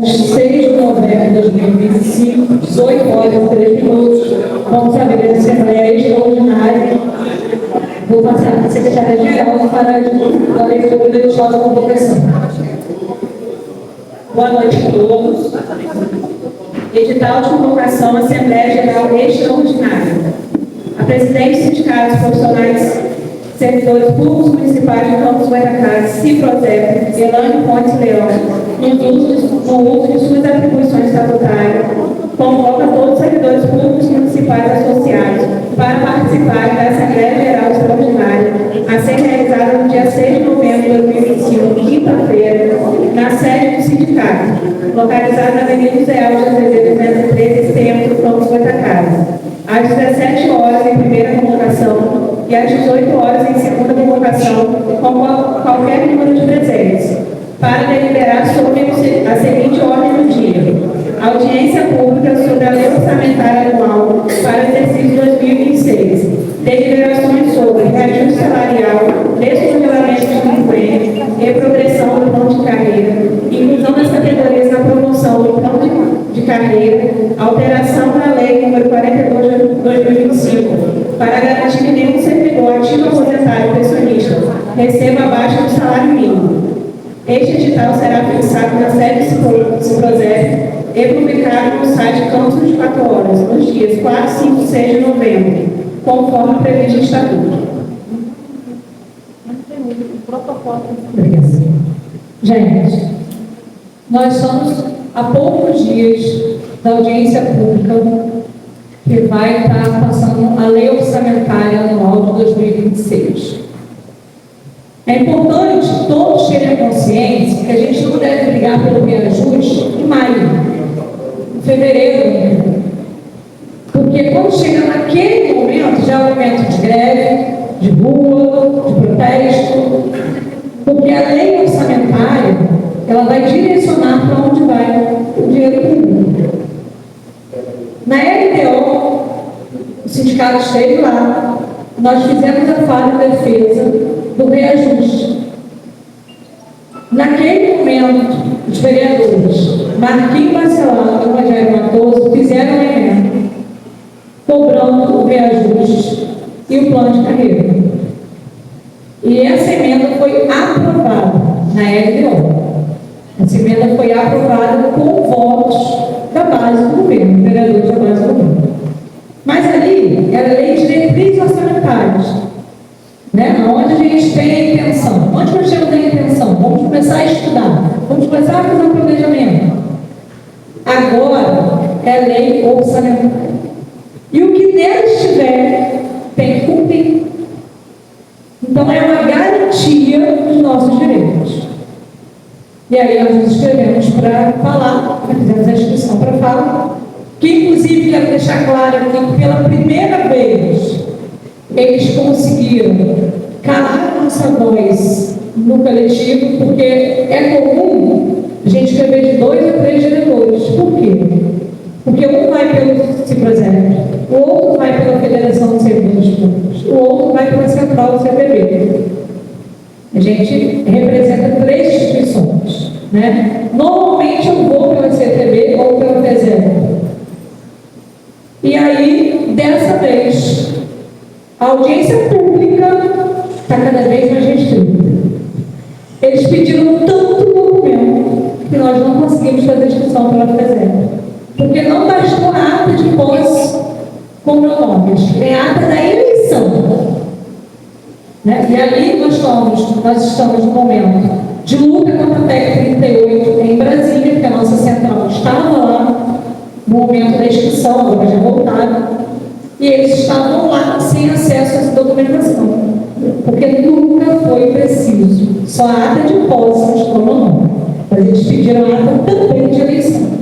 6 de novembro de 2025, 18 horas e 3 minutos, vamos abrir a Assembleia Extraordinária. Vou passar para a Secretária-Geral para a leitura do edital da convocação. Boa noite a todos. Edital de convocação à Assembleia Geral Extraordinária. A presidente dos sindicatos profissionais servidores públicos municipais de Campos Goytacazes, Ciprozep, Elane Pontes Leão, no uso de suas atribuições estatutárias, convoca todos os servidores públicos municipais associados para participarem da Assembleia Geral Extraordinária, a ser realizada no dia 6 de novembro de 2025, quinta-feira, na sede do sindicato, localizada na Avenida José Alves de Azevedo 213, Centro, Campos Goytacazes, às 17 horas em primeira convocação e às 18 horas em segunda convocação, com qualquer número de presentes, para deliberar sobre a seguinte ordem do dia: audiência pública sobre a lei orçamentária anual para o exercício 2026, deliberações sobre reajuste salarial, descongelamento de emprego e progressão do plano de carreira, inclusão das categorias na promoção do plano de carreira, alteração da lei nº 42 de 2025, para garantir que nenhum servidor ativo aposentado ou pensionista receba abaixo do salário mínimo. Este edital será fixado na sede do Ciprozep e publicado no site Campos 24 Horas, nos dias 4, 5 e 6 de novembro, conforme previsto em estatuto. Obrigada. Gente, nós estamos a poucos dias da audiência pública que vai estar passando a lei orçamentária anual de 2026. É importante todos terem consciência que a gente não deve brigar pelo reajuste em maio, em fevereiro, porque quando chega naquele momento, já é um momento de greve, de rua, de protesto, porque a lei orçamentária, ela vai direcionar para onde vai o dinheiro público. Na LDO, o sindicato esteve lá, nós fizemos a fala de defesa do reajuste. Naquele momento, os vereadores Marquinhos Bacelar e Rogério Matoso fizeram a emenda, cobrando o reajuste e o plano de carreira. E essa emenda foi aprovada na LDO. Essa emenda foi aprovada com votos da base do governo, vereadores da base do governo. Mas ali era lei de diretrizes orçamentárias, né? Onde a gente tem a intenção. Onde nós temos a intenção? Vamos começar a estudar, vamos começar a fazer um planejamento. Agora é lei orçamentária. E o que nela estiver tem que cumprir. Então é uma garantia dos nossos direitos. E aí nós nos inscrevemos para falar, fizemos a inscrição para falar, que inclusive quero deixar claro aqui que pela primeira vez eles conseguiram calar a nossa voz no coletivo, porque é comum a gente escrever de 2 a 3 diretores. Por quê? Porque um vai pelo Ciprozep, o outro vai pela Federação de Servidores Públicos, o outro vai pela Central do CPB. A gente representa 3 instituições, né? Normalmente eu vou pela CTB ou pela FESEP. E aí, dessa vez, a audiência pública está cada vez mais restrita. Eles pediram tanto documento que nós não conseguimos fazer inscrição pela FESEP. Porque não bastou a ata de posse com o meu nome, é a ata da eleição. Né? E ali nós estamos no momento de luta contra a PEC 38 em Brasília, porque a nossa central estava lá no momento da inscrição, agora já voltaram, e eles estavam lá sem acesso a essa documentação, porque nunca foi preciso, só a ata de posse com o meu nome. Mas eles pediram a ata também de eleição.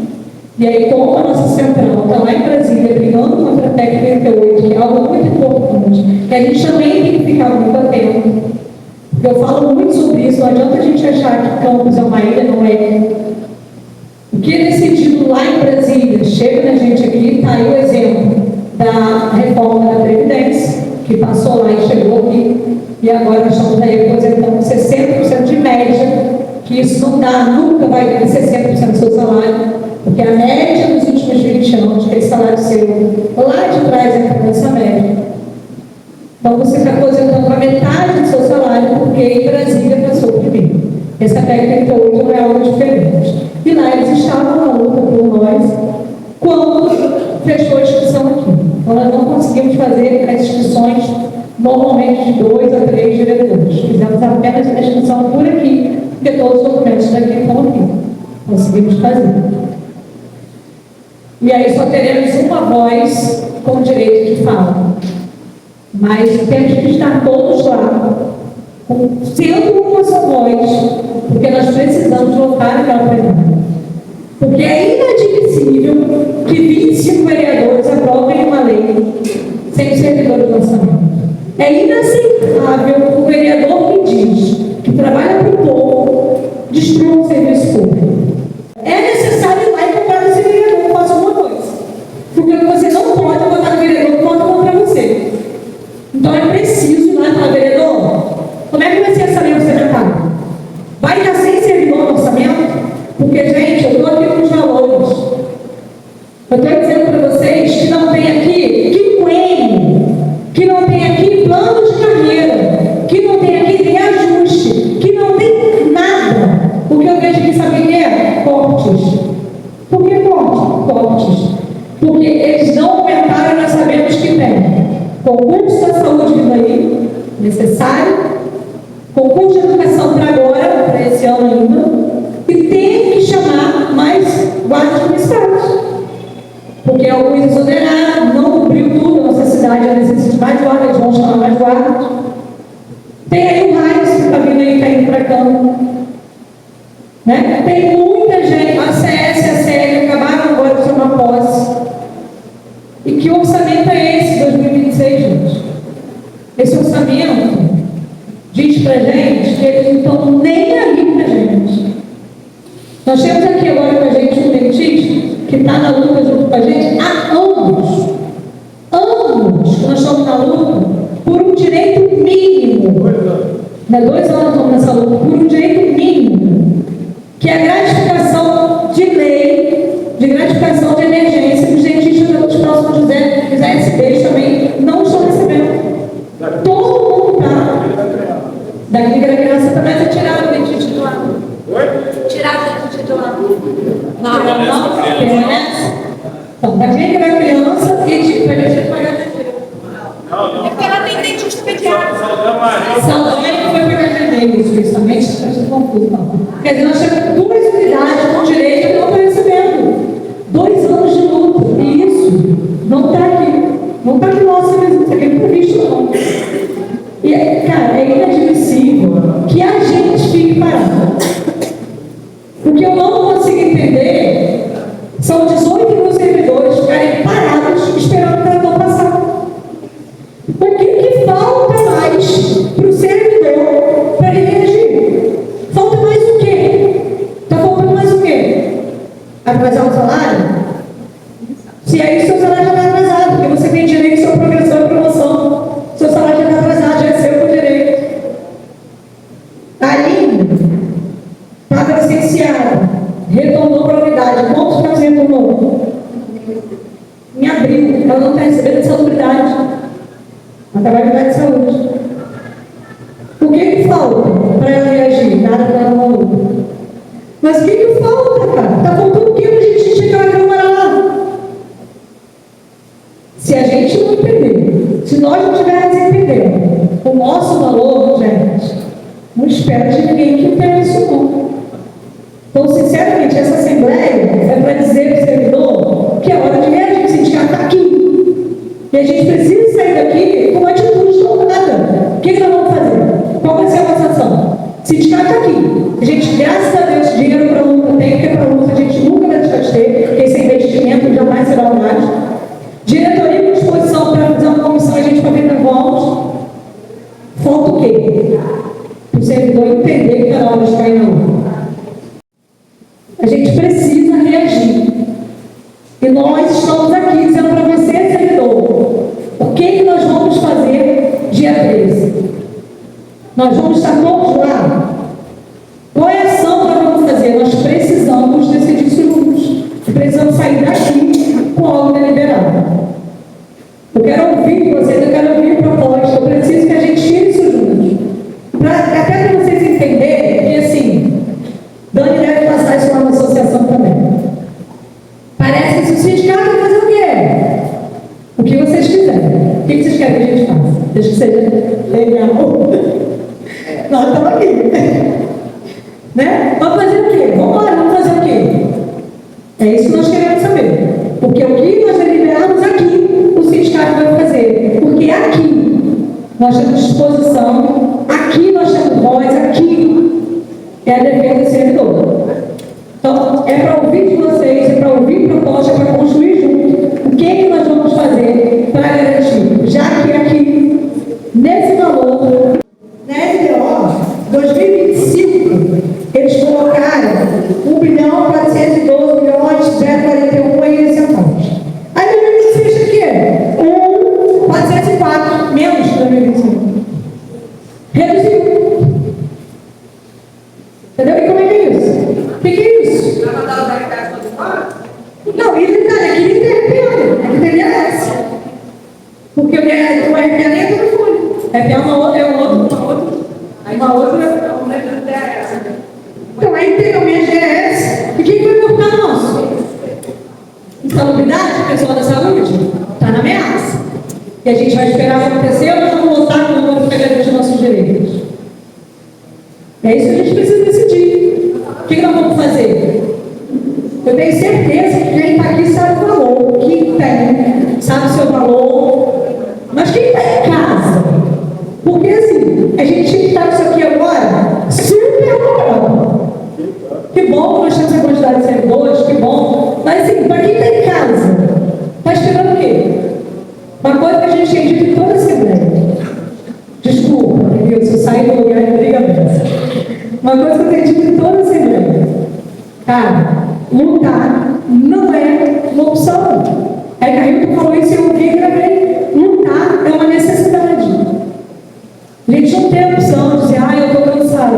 E aí, como a nossa central está lá em Brasília, brigando contra a PEC 38, que é algo muito importante, que a gente também tem que ficar muito atento, porque eu falo muito sobre isso, não adianta a gente achar que Campos é uma ilha, não é. O que é decidido lá em Brasília, chega na gente aqui, está aí o exemplo da reforma da Previdência, que passou lá e chegou aqui, e agora nós estamos aí aposentando 60% de média que isso não dá, nunca vai crescer 100% do seu salário, porque a média dos últimos 20 anos, aquele salário seu lá de trás é para essa média. Então você está aposentando a metade do seu salário, porque em Brasília passou primeiro. Essa PEC 38 não é algo diferente. E lá eles estavam na luta por nós quando fechou a inscrição aqui. Então nós não conseguimos fazer as inscrições normalmente de 2 a 3 diretores. Fizemos apenas a inscrição por aqui, porque todos os documentos daqui estão aqui. Conseguimos fazer. E aí só teremos uma voz com direito de fala. Mas temos que estar todos lá, sendo uma só voz, porque nós precisamos voltar àquela plenária. Porque é inadmissível que 25 vereadores aprovem uma lei sem servidor do orçamento. É inaceitável o vereador que diz que trabalha para o povo destruir um serviço público. É necessário ir lá e comprar esse vereador que faça alguma coisa. Porque você não pode botar no vereador que vota contra você. Então é preciso ir lá e falar, vereador, como é que vai ser essa lei orçamentária? Vai estar sem servidor no orçamento? Porque, gente, eu estou aqui com os valores. Eu estou dizendo para vocês que não tem aqui quinquênio, que não tem aqui plano de carreira, que não tem aqui reajuste, que não tem nada. O que eu vejo aqui, sabe o que é? Cortes. Por que cortes? Porque eles não aumentaram e nós sabemos que tem. Concurso da saúde vindo aí, necessário. Concurso de educação para agora, para esse ano ainda. E tem que chamar mais guardas municipais. Porque alguns exoneraram, não cobriu tudo, a nossa cidade necessita de mais guardas, eles vão chamar mais guardas. Tem aí o Raiz que está vindo aí, está indo para cá. Né? Tem muita gente, a CS e a CL acabaram agora de tomar posse. E que orçamento é esse, 2026, gente? Esse orçamento diz pra gente que eles não estão nem aí pra gente. Nós temos aqui agora com a gente um dentista que está na luta junto com a gente há anos. Anos que nós estamos na luta por um direito mínimo. Há 2 anos estamos nessa luta por um direito mínimo, que é a gratificação de lei, de gratificação de emergência, que os dentistas do Hospital São José, os ASPs também não estão recebendo. Todo mundo está. Da clínica da criança também é tirado o dentista do lado. Tirado o dentista do lado. Não. Então, da clínica da criança e de dentista pagar dentista. É porque ela tem dentista pediátrico. Saldanha que foi pegar janeiro, justamente, está confuso. Quer dizer, nós temos 2 unidades com direito que não estão recebendo. 2 anos de luta. E isso não está aqui. Não está aqui nossa mesmo, isso aqui não é previsto, não. E, cara, é inadmissível que a gente fique parado. O que eu não consigo entender são 18 mil servidores ficarem parados esperando o trator passar. O que falta mais para o servidor para ele reagir? Falta mais o quê? Está faltando mais o quê? Atrasar o salário? Se é isso, seu salário já está atrasado, porque você tem direito à sua progressão e promoção. Seu salário já está atrasado, já é seu por direito. Aí, paga licenciada, retornou para a unidade. Quantos por cento retornou? Em abril, ela não está recebendo salubridade. Ela trabalha na de saúde. O que falta para ela reagir? Nada para ela não luta. Mas o que falta, cara? Está faltando o que para a gente chegar na Câmara lá? Se a gente não entender, se nós não tivermos entendendo o nosso valor, gente, não espera de ninguém que entenda isso não. Então, sinceramente, essa Assembleia é para dizer para o servidor que é hora de reagir, o sindicato está aqui. E a gente precisa sair daqui com uma atitude tomada. O que nós vamos fazer? Qual vai ser a nossa ação? O sindicato está aqui. A gente, graças a Deus, dinheiro para a luta tem, porque para a luta a gente nunca vai deixar de ter, porque esse investimento jamais será um gasto. Diretoria com disposição para fazer uma comissão, a gente vai ver na volta. Falta o quê? O servidor entender que a hora de cair na luta. A gente precisa precisamos sair daqui com algo deliberado. Eu quero ouvir vocês, eu quero ouvir proposta, eu preciso que a gente tire isso juntos. Até para vocês entenderem que, assim, Dani deve passar isso lá na associação também. Parece que se o sindicato vai fazer o quê? O que vocês quiserem. O que vocês querem que a gente faça? Desde que seja legal. Nós estamos aqui. Né? Vamos fazer o quê? Vamos lá, vamos fazer o quê? É isso que nós queremos saber. Porque o que nós deliberamos aqui, o sindicato vai fazer. Porque aqui nós temos disposição, aqui nós temos voz, aqui é a defesa do servidor. Então, é para ouvir de vocês, é para ouvir proposta, é para construir junto. O que é que nós vamos fazer para garantir? Já que aqui, nesse valor, na LDO 2025, eles colocaram 1.412.041 em centavos. Aí 2026 aqui é 1.404, menos de 2025. Reduziu. Entendeu? E como é que é isso? O que é isso? Vai mandar os hectares todos embora? Não, e detalhe, aqui nem tem RPA, aqui tem IAS. Porque o RPA nem é todo folha. RPA é uma outra. Então aí tem o IGS. E quem vai cortar nosso? Insalubridade, pessoal da saúde? Está na ameaça. E a gente vai esperar acontecer ou nós vamos voltar com o número de dos nossos direitos? É isso que a gente precisa decidir. O que nós vamos fazer? Eu tenho certeza que quem está aqui sabe o valor, que tem, sabe o seu valor. Mas quem está em casa? Porque assim, a gente tinha que estar isso aqui agora super bom. Que bom que nós temos a quantidade de servidores, que bom. Mas assim, para quem está em casa, está esperando o quê? Uma coisa que a gente tem dito em toda a Assembleia. Desculpa, entendeu? Se eu sair do lugar, eu brigo a beça. Uma coisa que eu tenho dito em toda a Assembleia. Cara, lutar não é uma opção. É que a Hilton falou isso e eu ouvi e gravei. Lutar é uma necessidade. A gente não tem a opção de dizer, eu estou cansado.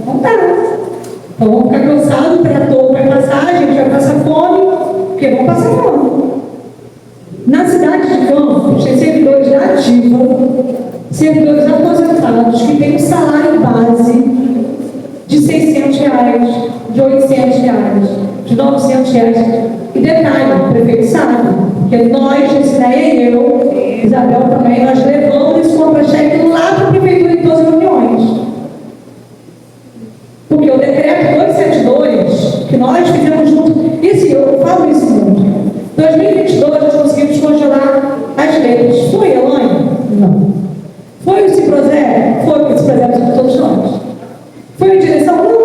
Não dá. Então vamos ficar cansados, o trator vai passar, a gente vai passar fome, porque vamos passar fome. Na cidade de Campos, tem servidores da ativa, servidores aposentados, que têm um salário base de R$600, de R$800, de R$900. E detalhe, o prefeito sabe, porque nós, Gessinéia e eu, Isabel também, nós levamos esse contra-cheque lá para a prefeitura em todas as reuniões. Porque o decreto 272, que nós fizemos junto, e assim, eu falo isso muito. Em 2022 nós conseguimos congelar as leis. Foi, Elaine? Não. Foi o Ciprozé? Foi o Ciprozé de todos nós. Foi em direção? Não.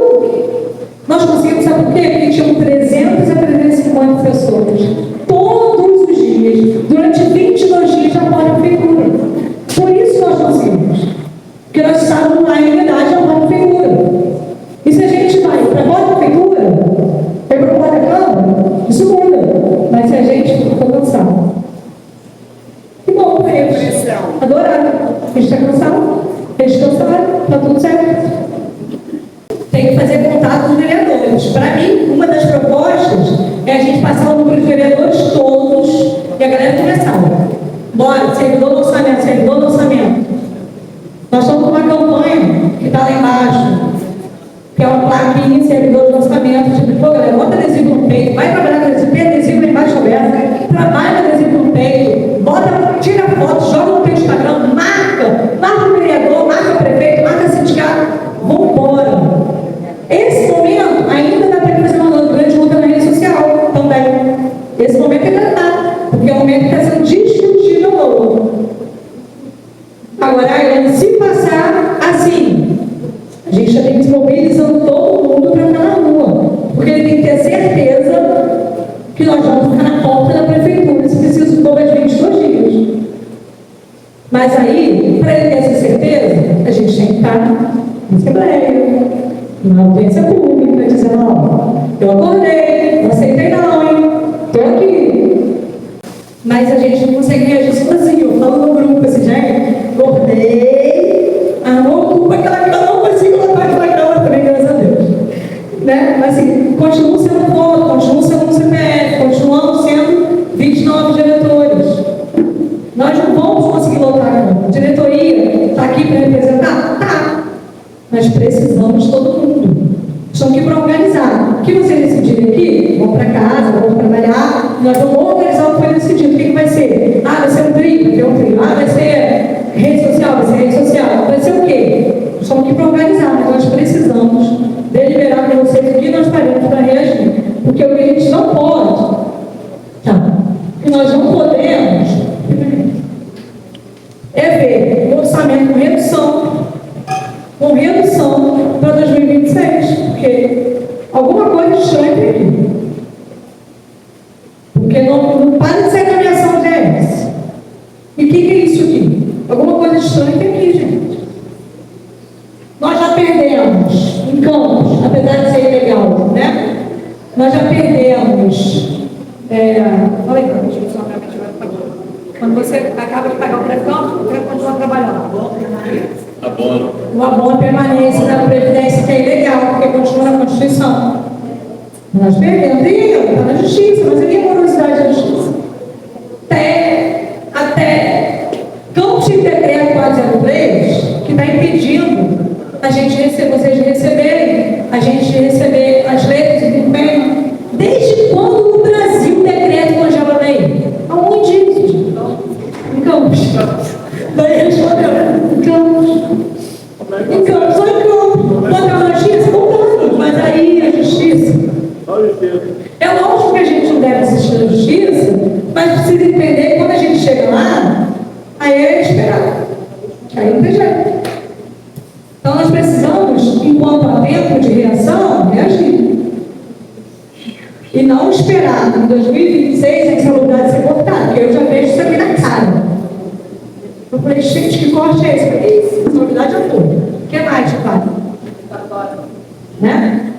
Nós conseguimos, sabe por quê? Porque tinham 300 a 350 pessoas. Todos os dias, durante 22 dias, já para a prefeitura. Por isso nós conseguimos. Porque nós estávamos lá em unidade da prefeitura. E se a gente vai para a prefeitura, vai para a Câmara, isso muda. Mas se a gente ficou cansado. Que bom para eles. Adoraram. A gente está cansado. Eles cansaram. Está tudo certo. Tem que fazer contato com os vereadores. Para mim, uma das propostas é a gente passar o número de vereadores todos e a galera começar. Bora, servidor no orçamento, servidor no orçamento. Nós estamos com uma campanha que está lá embaixo, que é uma plaquinha, servidor de orçamento, tipo, pô, galera, bota adesivo no peito, vai trabalhar com adesivo, tem adesivo embaixo aberto, trabalha com adesivo no peito, bota, tira foto, joga no teu Instagram, marca o vereador, marca o prefeito, marca o sindicato, vambora. Esse momento ainda dá para fazer uma grande luta na rede social também. Esse momento ainda dá, porque é um momento que está sendo discutido novo. Agora, se passar assim, a gente já tem que se mobilizando todo mundo para estar na rua, porque ele tem que ter certeza que nós vamos ficar na porta da prefeitura, se preciso por 22 dias. Mas aí, para ele ter essa certeza, a gente tem que estar na Assembleia, na audiência pública, dizendo, eu acordei, não aceitei não, hein? Estou aqui. Mas a gente não consegue reagir sozinho. Eu falo no grupo assim, gente, acordei, não ocupa aquela cama, não consigo levar aquela cama também, graças a Deus. Né? Mas assim, continuo sendo foto, continuo sendo CPF, precisamos de todo mundo. Estão aqui para organizar. O que vocês decidirem aqui, vão para casa, vão trabalhar, nós vamos organizar o que foi decidido. O que vai ser? Ah, vai ser um trio, vai ter um trio. Ah, vai ser rede social, vai ser rede social. Vai ser o quê? Estamos aqui para organizar, mas nós precisamos deliberar para vocês o que nós faremos para reagir. Porque o que a gente não pode, o que nós não podemos, é ver o orçamento com redução para 2026, porque alguma coisa estranha tem aqui. Porque não para de ser caminhação de ES. E o que é isso aqui? Alguma coisa estranha tem aqui, gente. Nós já perdemos em Campos, apesar de ser ilegal, né? Nós já perdemos. Falei, quando você acaba de pagar o pré-campo, o pré continua trabalhando. O abono permanência da Previdência, que é ilegal, porque continua na Constituição. Nós perdemos, e está na Justiça, mas ninguém é morosidade da Justiça. Até Campos de Decreto 403, que está impedindo vocês de receberem, a gente receber as letras e empenho. Desde quando no Brasil o decreto congela a lei? Aonde isso? Em Campos. Daí eles falaram, em Campos, só em Campos. Quando a justiça, voltando, mas aí a justiça. É lógico que a gente não deve assistir a justiça, mas precisa entender que quando a gente chega lá, aí é esperar. Aí não tem jeito. Então nós precisamos, enquanto há tempo de reação, reagir. E não esperar em 2026 a insalubridade ser cortada, porque eu já vejo isso aqui na cara. Eu falei, gente, que corte é esse? Eu falei, isso, insalubridade é tudo. O que mais, pai? Né?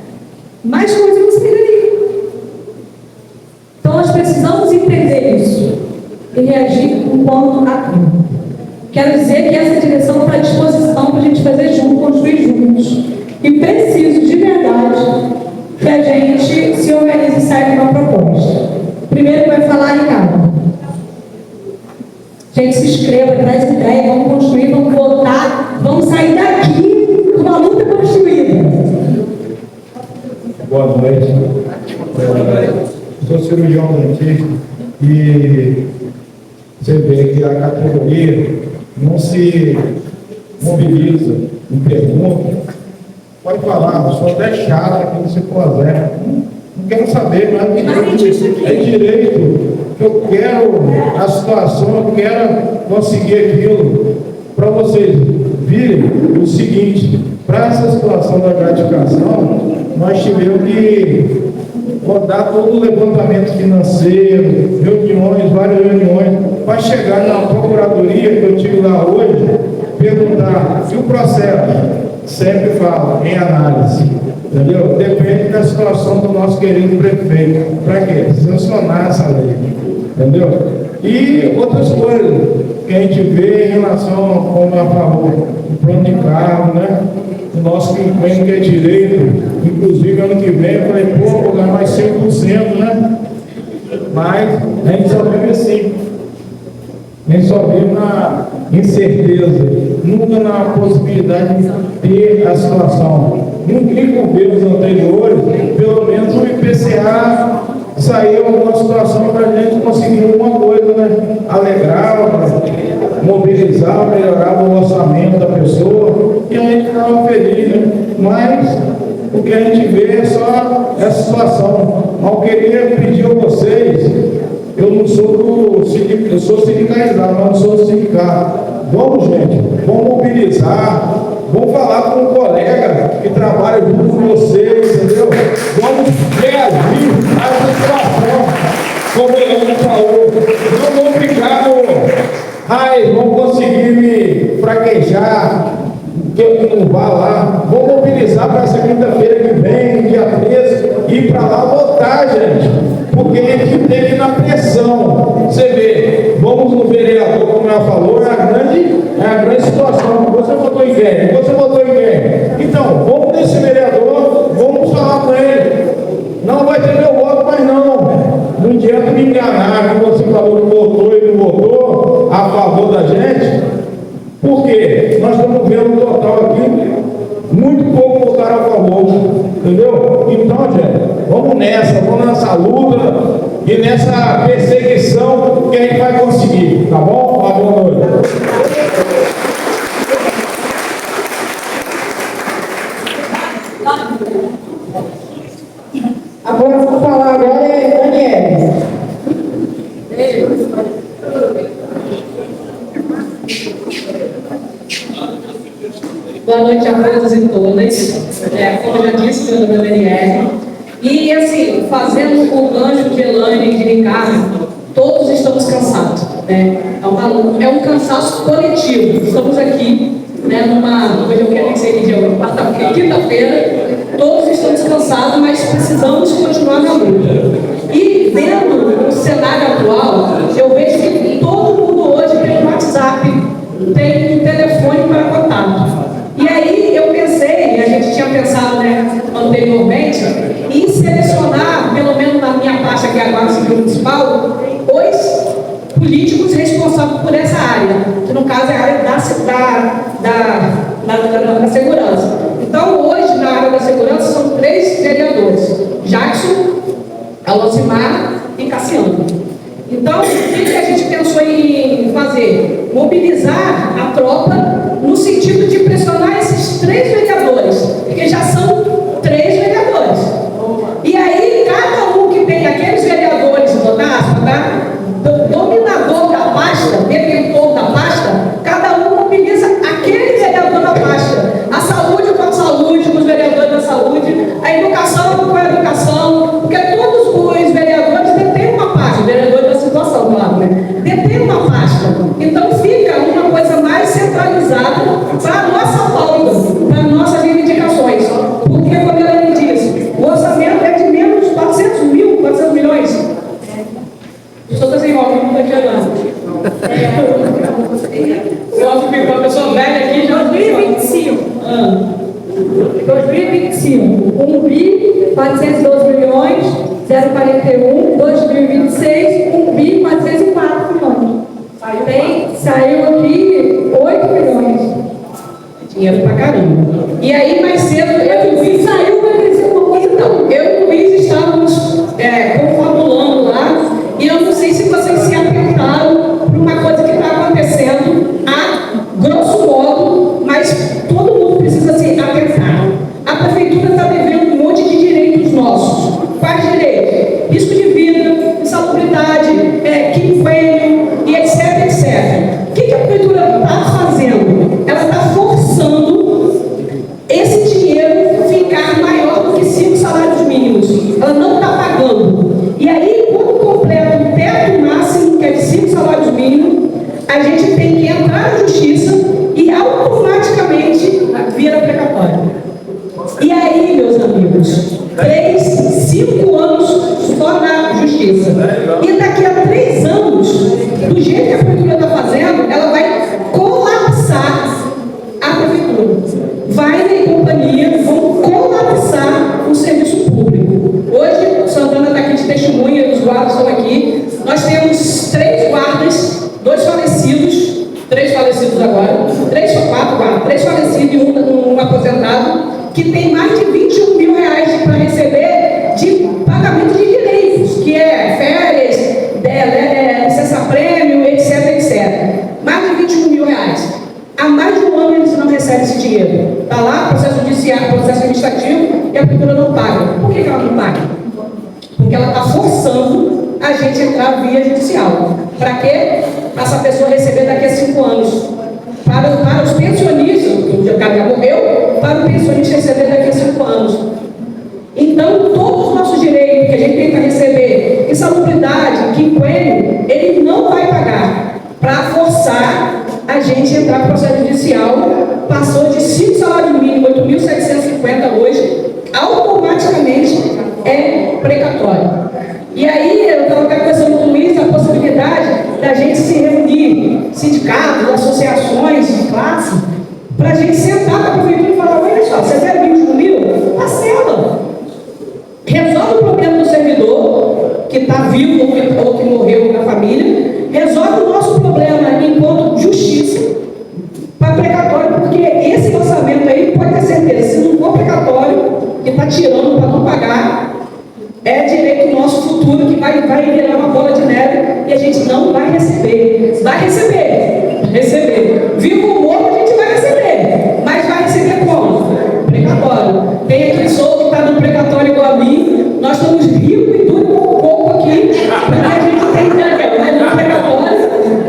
Mais coisa que você aí. Então nós precisamos entender isso e reagir enquanto há tempo. Quero dizer que essa direção está à disposição para a gente fazer junto, construir juntos. E preciso, de verdade, que a gente se organize e saia com uma proposta. Primeiro vai falar, Ricardo. Gente, se inscreva, traz ideia, vamos construir, vamos votar, vamos sair daqui com uma luta construída. Boa noite. Sou cirurgião dentista e você vê que a categoria não se mobiliza em pergunta. Pode falar, eu sou até chato aqui no Cipozé. Não quero saber, mas é direito. Eu quero a situação, eu quero conseguir aquilo. Para vocês virem o seguinte, para essa situação da gratificação, nós tivemos que rodar todo o levantamento financeiro, reuniões, várias reuniões, para chegar na procuradoria que eu tive lá hoje, perguntar, e o processo? Sempre falo, em análise, entendeu? Depende da situação do nosso querido prefeito. Para quê? Sancionar essa lei, entendeu? E outras coisas que a gente vê em relação, como eu falou, o plano de carro, né? O nosso empenho que é direito, inclusive ano que vem, eu falei, pô, vou ganhar mais 100%, né? Mas a gente só vive assim. A gente só vive na incerteza, nunca na possibilidade de ter a situação. Em governos anteriores, pelo menos o IPCA saiu alguma situação para a gente conseguir alguma coisa, né? Alegrava, mobilizava, melhorava o orçamento da pessoa e a gente ficava feliz, né? Mas o que a gente vê é só essa situação. Mas eu queria pedir a vocês, eu não sou eu sou sindicalizado, mas não sou do sindicato. Vamos, gente, vamos mobilizar, vamos falar com um colega que trabalha junto com vocês, entendeu? Vamos reagir a essa situação, como ele falou. Não vamos ficar vamos conseguir me fraquejar, que eu não vá lá. Vamos mobilizar para essa quinta-feira que vem, dia 13, ir para lá votar, gente. Porque a gente tem que ir na pressão. Você vê, vamos no vereador, como ela falou, é a grande situação. Você votou em quem? Você votou em quem? Então, vamos nesse vereador, vamos falar com ele. Não vai ter meu voto, mas não. Não adianta me enganar que você falou que votou e não votou a favor da gente. Por quê? Nós estamos vendo o total aqui, muito pouco votaram a favor, entendeu? Então, gente, vamos nessa luta e nessa perseguição que a gente vai conseguir, tá bom? Boa noite. A próxima a falar agora é Daniela. Boa noite a todos e todas. Como eu já disse, meu nome é Daniela. E assim, fazendo o gancho de Elaine e de Ricardo, todos estamos cansados. Né? É um cansaço coletivo. Estamos aqui, né, hoje eu quero dizer que dia quinta-feira, todos estamos cansados, mas precisamos continuar na luta. E vendo o cenário atual, eu vejo que todo mundo hoje tem um WhatsApp, tem um telefone para contato. E aí eu pensei, a gente tinha pensado, né, anteriormente, em selecionar, pelo menos na minha pasta aqui agora, Civil Municipal, os políticos responsáveis por essa área, que no caso é a área da segurança. Então hoje, na área da segurança, são 3 vereadores: Jackson, Alocimar e Cassiano. Então, o que a gente pensou em fazer? Mobilizar a tropa no sentido de pressionar esses 3 vereadores, porque já são 3 vereadores. E aí, cada um que tem aqueles vereadores, dominador da pasta, detentor da pasta, cada um mobiliza aquele vereador da pasta. A saúde com a saúde, com os vereadores da saúde, a educação com a educação, porque todos os vereadores detêm uma pasta, vereador da situação, claro, né? Detém uma pasta. Então fica uma coisa mais centralizada para a nossa pauta, para nossas reivindicações. Porque, como ela me disse, o orçamento é de menos de 400 milhões. Só está sem óculos, não está enxergando. O óculos ficou uma pessoa velha aqui já. 2025. 2025, 1 bi 412 milhões, 041, 2026, 1 bi 404 milhões. Saiu aqui 8 milhões. Dinheiro pra caramba. E aí, mais cedo, eu e o Luiz saiu, vai crescer uma coisa. Então, eu e o Luiz estávamos confabulando lá, e eu não sei se vocês se atentaram para uma coisa que está acontecendo a grosso modo, mas todo mundo precisa se atentar. A prefeitura está devendo um monte de direitos nossos. Quais direitos? Risco de vida, insalubridade, quinquênio e etc, etc. O que a prefeitura está fazendo? Ela está forçando esse dinheiro ficar maior do que 5 salários mínimos. Ela não está pagando. E aí, quando completa o teto máximo, que é de 5 salários mínimos, a gente tem que entrar na justiça e automaticamente vira precatório. E aí, meus amigos, 5 anos só na justiça. E daqui a 3 anos, do jeito que a prefeitura está fazendo, ela vai colapsar a prefeitura. Vai na companhia, vão colapsar o serviço público. Hoje, Santana está aqui de testemunha, os guardas estão aqui. Nós temos 3 guardas, 2 falecidos, 3 falecidos agora, 4 guardas, 3 falecidos e um aposentado, que tem mais de 21 mil reais para receber de pagamento de direitos, que é férias, licença-prêmio, etc, etc. Mais de 21 mil reais. Há mais de um ano eles não recebem esse dinheiro. Está lá, processo judiciário, processo administrativo, e a prefeitura não paga. Por que ela não paga? Porque ela está forçando a gente a entrar via judicial. Para quê? Para essa pessoa receber daqui a 5 anos. Para os pensionistas, o cara já morreu, para o pensionista receber daqui a 5 anos. Então, todos os nossos direitos que a gente tem para receber, insalubridade, quinquênio, ele não vai pagar para forçar a gente a entrar no processo judicial. Passou de 5 salários mínimos, 8.750 hoje, automaticamente é precatório. E aí, eu estava conversando com o Luiz a possibilidade da gente se reunir, sindicatos, associações de classe, para a gente sentar com a prefeitura e falar: olha só, você quer 21 mil? Parcela. Resolve o problema do servidor, que está vivo ou que morreu na família, resolve o nosso problema enquanto justiça para precatório, porque esse orçamento aí, pode ter certeza, vai virar uma bola de neve e a gente não vai receber. Vai receber. Vivo ou morto a gente vai receber. Mas vai receber como? Precatório. Tem aquele solto que está no precatório igual a mim. Nós estamos ricos e tudo um pouco aqui. Porque a gente tem dinheiro. Mas no precatório,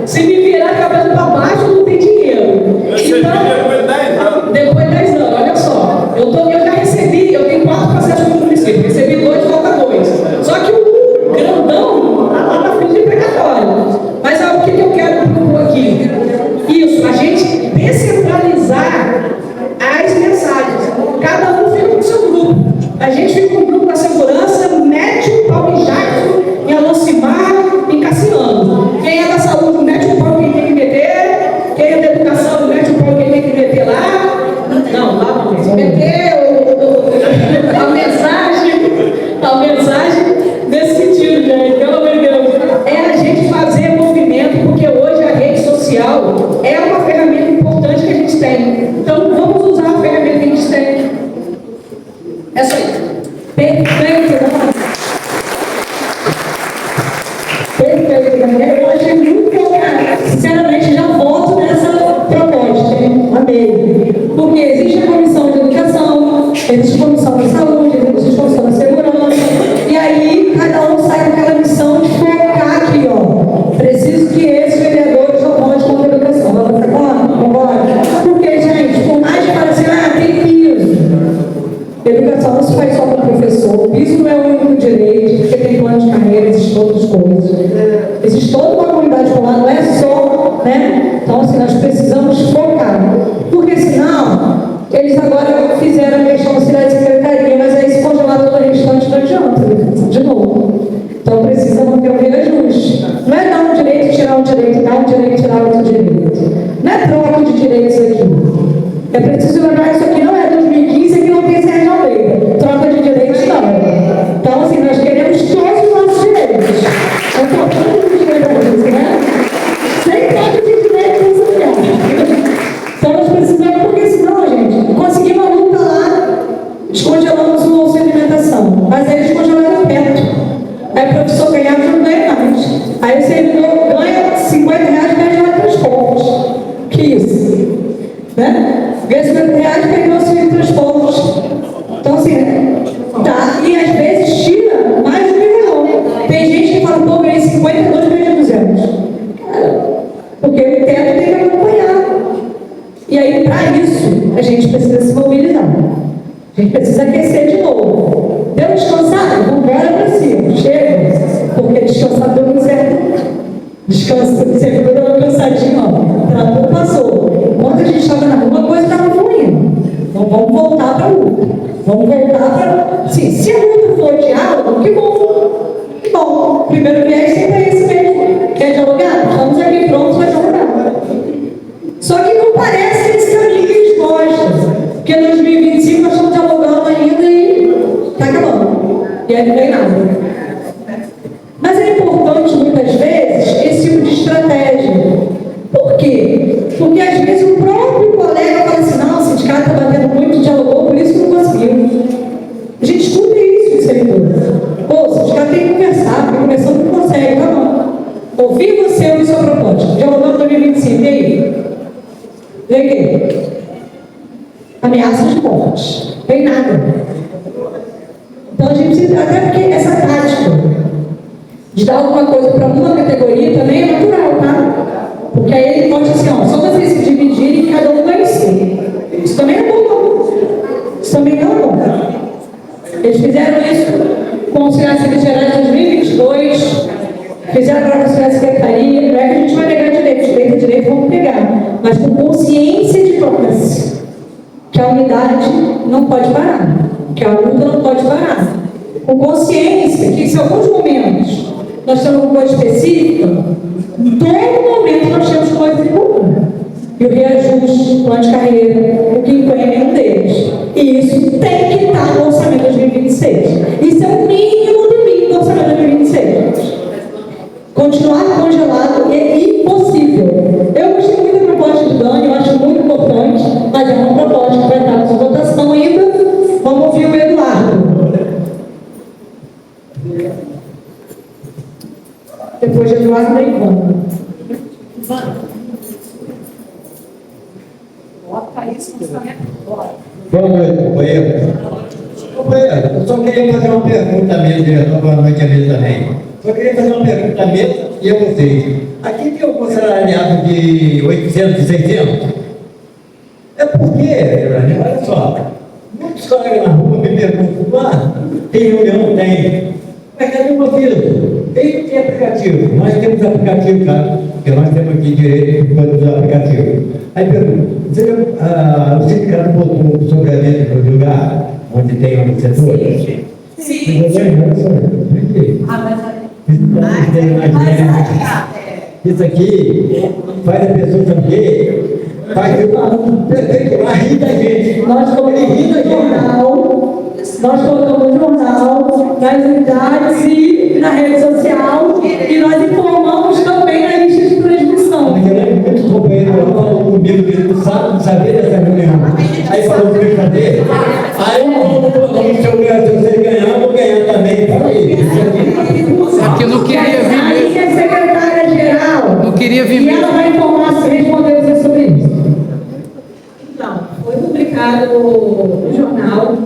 se me virar a cabeça para baixo, não tem dinheiro. Então, depois de 10 anos, olha só. Eu já recebi, eu tenho 4 processos no município. Recebi 2, falta 2. Só que o grandão está lá na frente de precatório. Mas o que eu quero propor aqui? Isso, a gente descentralizar as mensagens. Cada um fica com o seu grupo. A gente fica com o grupo da segurança, mete o pau em Jackson, em Alocimar, em Cassiano. Quem é da saúde, mete o pau em quem tem que meter. Quem é da educação, mete o pau em quem tem que meter lá. Não, lá não tem. Meter a mensagem nesse sentido, gente. Pelo amor de Deus. É a gente fazer movimento, porque hoje a rede social é uma ferramenta importante que a gente tem. Então, vamos usar a ferramenta que a gente tem. É só isso. Perfeito, né? Eu achei muito bom, cara. Sinceramente, já voto nessa proposta, hein? Amei. Porque existe a comissão de educação, existe a comissão da saúde, existe a comissão da segurança, e aí cada um sai com aquela missão de focar aqui, ó. Preciso que esses vereadores não votem contra a educação. Concorda? Porque, gente, por mais que pareça, tem piso. Educação não se faz só com o professor. O piso não é o único direito, porque tem plano de carreira, existe outras coisas. Existe toda uma comunidade escolar, não é só, né? Então, assim, nós precisamos focar. Porque senão, eles agora fizeram a questão da cidade de secretaria, mas aí se congelar todo o restante não adianta, de novo. Então, precisa manter o reajuste. Não é dar um direito, tirar um direito, dar um direito, tirar outro direito. Não é troca de direitos aqui. É preciso lembrar isso aqui não é 2015, aqui não tem Sérgio Almeida. Troca de direitos não. Então, assim, nós queremos todos os nossos direitos. Não trocando de direitos, né? Sem troca de direitos, então nós precisamos, porque senão, gente, conseguimos uma luta lá, descongelamos o bolso de alimentação, mas aí descongelaram perto. Aí o professor ganhava e não ganha mais. Aí o servidor ganha R$50 e perde lá transporte. Que isso? Né? Ganha R$50 e perde o auxílio de transporte. Então, assim, tá. E às vezes tira mais de R$1.000. Tem gente que fala, pô, ganhei 52, ganhei 200. Porque o teto tem que acompanhar. E aí, para isso, a gente precisa se mobilizar. A gente precisa aquecer de novo. Deu descansado? Vamos embora para cima. Chega. Porque descansado deu muito certo. Descanso, você ficou dando cansadinho, ó. Tratou, passou. Enquanto a gente estava na rua, a coisa estava fluindo. Então vamos voltar para a luta. Vamos voltar para. Sim, se a luta for diálogo, que bom. Que bom. Primeiro viés sempre é esse mesmo. Quer dialogar? Estamos aqui prontos para dialogar. Só que não parece esse caminho que eles gostam. Porque em 2025 nós estamos dialogando ainda e está acabando. E aí não vem nada. Mas é importante, muitas vezes, esse tipo de estratégia. Por quê? Porque às vezes o próprio colega fala assim, não, o sindicato está batendo muito, dialogou, por isso que não conseguiu. A gente escuta isso de servidor. Pô, o sindicato tem que conversar, porque conversando não consegue, tá bom. Ouvi você ouvir sua proposta. Dialogando em 2025, e aí? Vem aqui. Ameaças de morte. Vem nada. Então a gente precisa, até porque essa tática de dar alguma coisa para uma categoria também é natural, tá? Porque aí ele pode assim, ó, só vocês se dividirem e cada um vai ser. Isso também é bom, não. Isso também não é bom. Eles fizeram isso com o auxiliar secretário de 2022, fizeram para o auxiliar secretaria, não é que a gente vai negar direito, vamos pegar, mas com consciência de classe, que a unidade não pode parar, que a luta não pode parar. Com consciência que se em alguns momentos nós temos uma coisa específica, em todo momento nós temos coisas em comum. E o reajuste, o plano de carreira, o que impõe nenhum deles. E isso tem que estar no orçamento de 2026. Isso é o mínimo do mínimo do orçamento de 2026. Continuar congelado é impossível. Eu gostei muito da proposta do Dani, eu acho muito importante, mas é uma proposta que vai estar na sua votação ainda. Vamos ouvir o Eduardo. Depois de Eduardo da Ivana. Boa noite, companheiro. Companheiro, eu só queria fazer uma pergunta mesmo, diretor, boa noite a mim também. Só queria fazer uma pergunta mesmo e a vocês. Aqui tem um funcionariado de 800, 600? É porque, olha só, muitos colegas na rua me perguntam, tem reunião? Tem. Mas cadê o motivo? Tem aplicativo. Nós temos aplicativo, cara, porque nós temos aqui direito dos aplicativos. Aí pergunta, o sindicato botou um suplemento no lugar onde tem um setor? Sim. Isso aqui faz a pessoa saber, faz o prefeito lá rir da gente. Nós colocamos no jornal, nas unidades e na rede social, e nós informamos também na lista de transmissão. Muitos companheiros falaram comigo que não sabia dessa reunião. Aí falou para ele fazer. Aí se eu ganhar, eu vou ganhar também. Porque não queria vir A minha secretária-geral, Não queria vir e ela vai informar se responder você sobre isso. Então, foi publicado no jornal,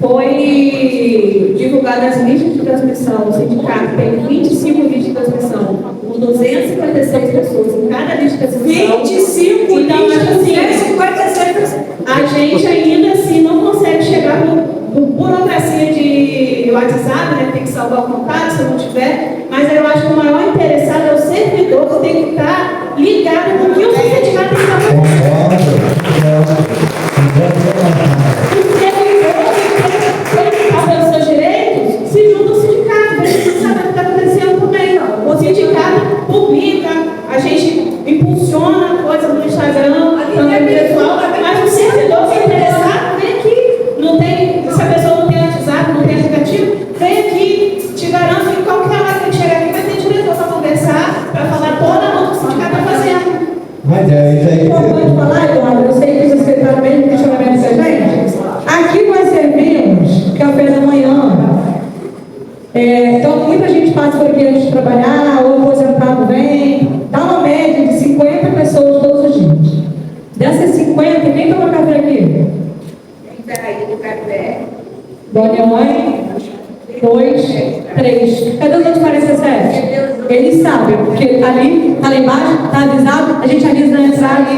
foi divulgado as listas de transmissão. O sindicato tem 25 listas de transmissão, com 256 pessoas em cada lista de transmissão. 25 então, listas, assim, 256. a gente ainda assim não consegue chegar no burocracia de WhatsApp, né? Tem que salvar o contato se não tiver, mas eu acho que o maior interessado é o servidor que tem que estar ligado no que o sindicato está fazendo. Os seus direitos, se junta ao sindicato, para a gente saber o que está acontecendo também. O sindicato publica, a gente impulsiona coisas no Instagram, também pessoal, mas o servidor se interessar, vem aqui. Não tem, se a pessoa não tem WhatsApp, não tem aplicativo, vem aqui. Te garanto que qualquer hora que a gente chegar aqui vai ter diretor para conversar, para falar toda a luta que o sindicato está fazendo. Mas é isso aí. Pode falar, Eduardo, eu sei que o secretário mesmo questionamento da gente. Aqui nós servimos café da manhã. Então, muita gente passa por aqui antes de trabalhar, ou aposentado vem. Dá uma média de 50 pessoas todos os dias. Dessas 50, quem toma café aqui? Peraí, do café. Dona mãe, 2, 3. Cadê os outros 47? Eles sabem, porque ali, tá lá embaixo, está avisado, a gente avisa na entrada.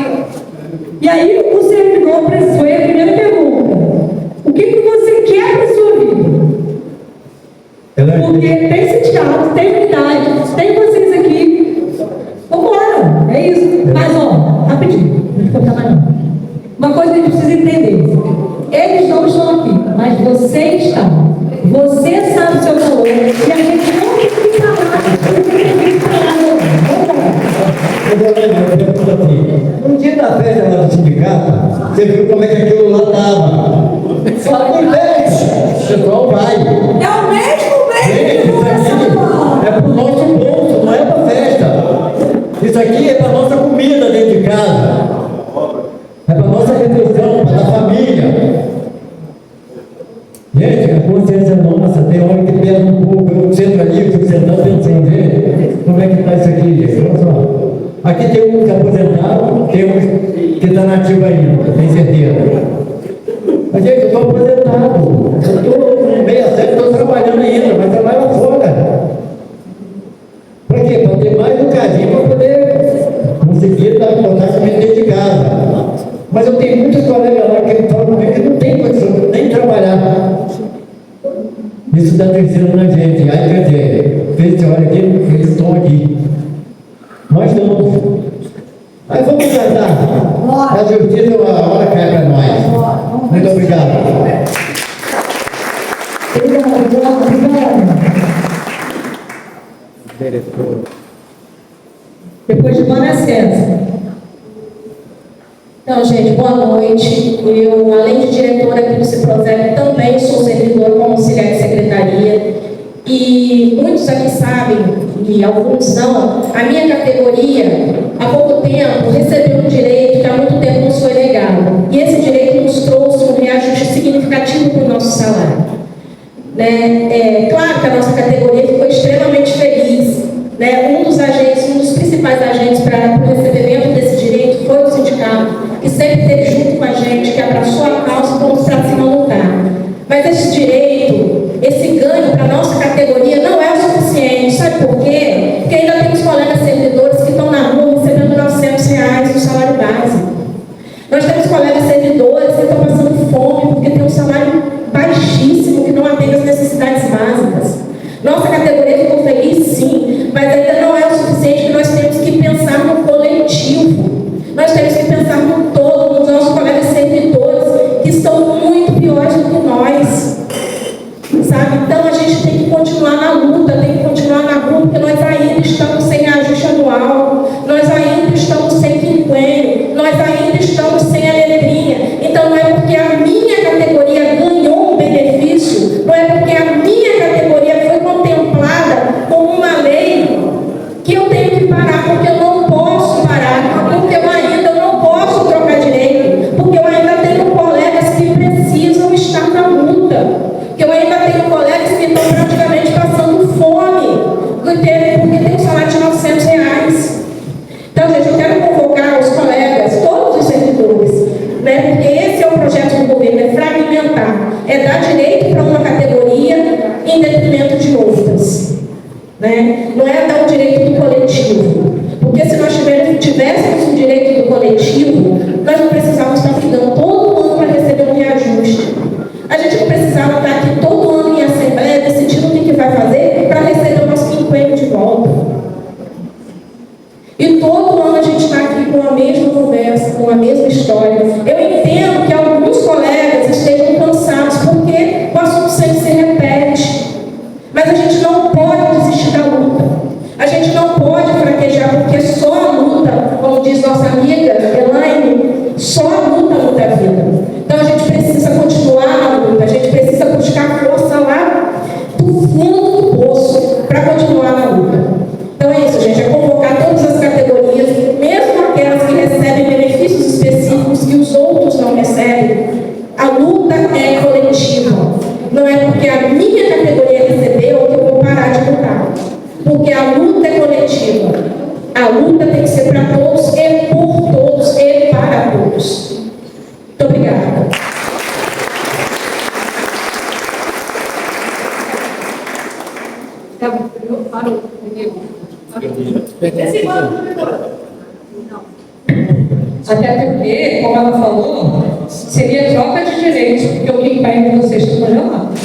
E aí o servidor precisou, a primeira pergunta: o que você quer para a sua vida? Porque tem sindicato, tem unidade, tem vocês aqui. Vambora, é isso. Mas ó, rapidinho, não vou contar mais não. Uma coisa que a gente precisa entender: eles não estão aqui, mas você está. Você sabe o seu valor e a gente não tem que falar. No dia da festa lá do sindicato, você viu como é que aquilo lá estava. Só acontece, o pessoal vai. É o mesmo bem que não é São Paulo. É pro nosso bolso, não é pra festa. Isso aqui é pra nossa comida dentro de casa. É pra nossa refeição, pra da família. Gente, a consciência nossa, tem hora que pesa um pouco. Eu sento ali, fico sentado pensando, como é que está isso aqui, gente? Olha só. Aqui tem um que aposentaram, tem um que está nativo ainda, tenho certeza. Mas, gente, eu estou aposentado. Eu estou no meio a sério, estou trabalhando ainda, mas trabalho lá fora. Para quê? Para ter mais um cadinho para poder conseguir dar contato dentro de casa. Mas eu tenho muitos colegas lá que falam comigo que não tem condição nem trabalhar. Isso está crescendo na gente. Aí, quer dizer, fez olha aqui, eles estão aqui. Nós não. Aí vamos cantar. A justiça, a hora cai para nós. Muito obrigado. Depois de Ana César. Então, gente, boa noite. Eu, além de diretora aqui do Ciprozep, também sou servidora como auxiliar de secretaria. E muitos aqui sabem, e alguns não, a minha categoria, há pouco tempo, recebeu um direito que há muito tempo nos foi negado. E esse direito nos trouxe um reajuste significativo para o nosso salário. Claro que a nossa categoria ficou extremamente feliz, porque tem um salário de R$900. Então, gente, eu quero convocar os colegas, todos os servidores, né? Porque esse é o projeto do governo, é fragmentar, é dar direito para uma categoria em detrimento de outras, né? Não é dar o direito do coletivo, porque se nós tivéssemos o direito do coletivo, nós não precisávamos estar brigando todo ano para receber um reajuste. A gente não precisava estar aqui todo ano em assembleia decidindo o que vai fazer para receber o nosso quinquênio de volta. E todo ano a gente está aqui com a mesma conversa, com a mesma história. Eu entendo que alguns colegas estejam cansados, porque o assunto sempre se repete. Mas a gente não pode desistir da luta. A gente não pode fraquejar, porque só a luta, como diz nossa amiga Elaine, só a luta muda a vida. Então a gente precisa continuar na luta, a gente precisa buscar força lá do fundo do poço para continuar na luta. Então é isso, gente, é convocar todas as categorias, mesmo aquelas que recebem benefícios específicos que os outros não recebem. A luta é coletiva. Não é porque a minha categoria recebeu que eu vou parar de lutar. Porque a luta é coletiva. A luta tem que ser para todos, e por todos, e para todos. Muito obrigada. Tá bom, parou. Até porque, como ela falou, seria troca de direitos, porque o que impede vocês estão congelados.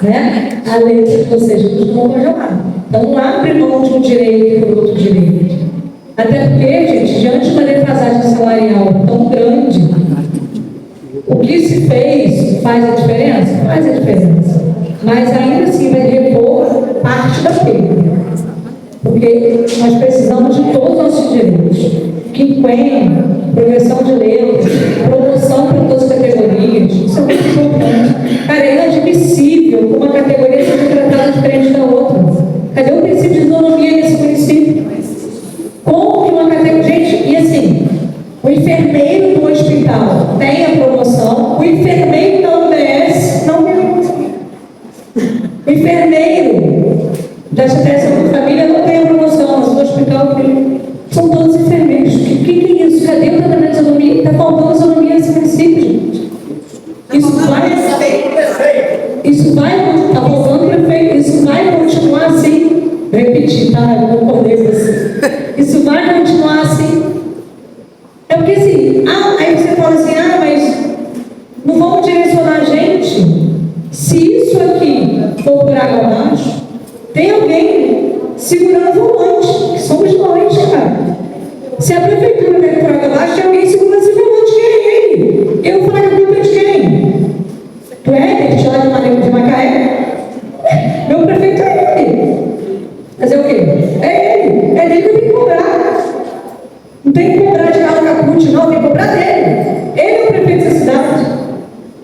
Né? A lei de vocês estão congelados. Então não abre mão de um direito por outro direito. Até porque, gente, diante de uma defasagem salarial tão grande, o que se fez faz a diferença? Faz a diferença. Mas ainda assim vai repor parte da perda. Porque nós precisamos de todos os nossos direitos. Quinquênio, progressão de letras, promoção para todas as categorias. Isso é muito importante. Cara, é inadmissível que uma categoria seja tratada diferente da outra. Cadê o princípio de isonomia nesse município? Como que uma categoria... Gente, e assim, o enfermeiro do hospital tem a promoção, o enfermeiro da UBS não tem a promoção. O enfermeiro da Secretaria da Família não tem a promoção, mas o hospital são todos enfermeiros. O que é isso? Cadê o tratamento de isonomia? Está faltando isonomia nesse município, gente. Isso vai, está faltando prefeito, isso vai continuar assim. Vou repetir, tá? Eu concordei com você. Isso vai continuar assim. É porque assim, aí você fala assim, mas não vamos direcionar a gente. Se isso aqui for por água abaixo, tem alguém segurando o volante, que somos nós, cara. Se a prefeitura quer por água abaixo, tem alguém segurando esse volante, que é ele. Eu vou falar que a culpa é de quem? Tu é ele, lá de Macaé? Meu prefeito é ele. Fazer o quê? É ele. É dele que eu tenho que cobrar. Não tem que cobrar de Carlos Caput, não, tem que cobrar dele. Ele é o prefeito da cidade.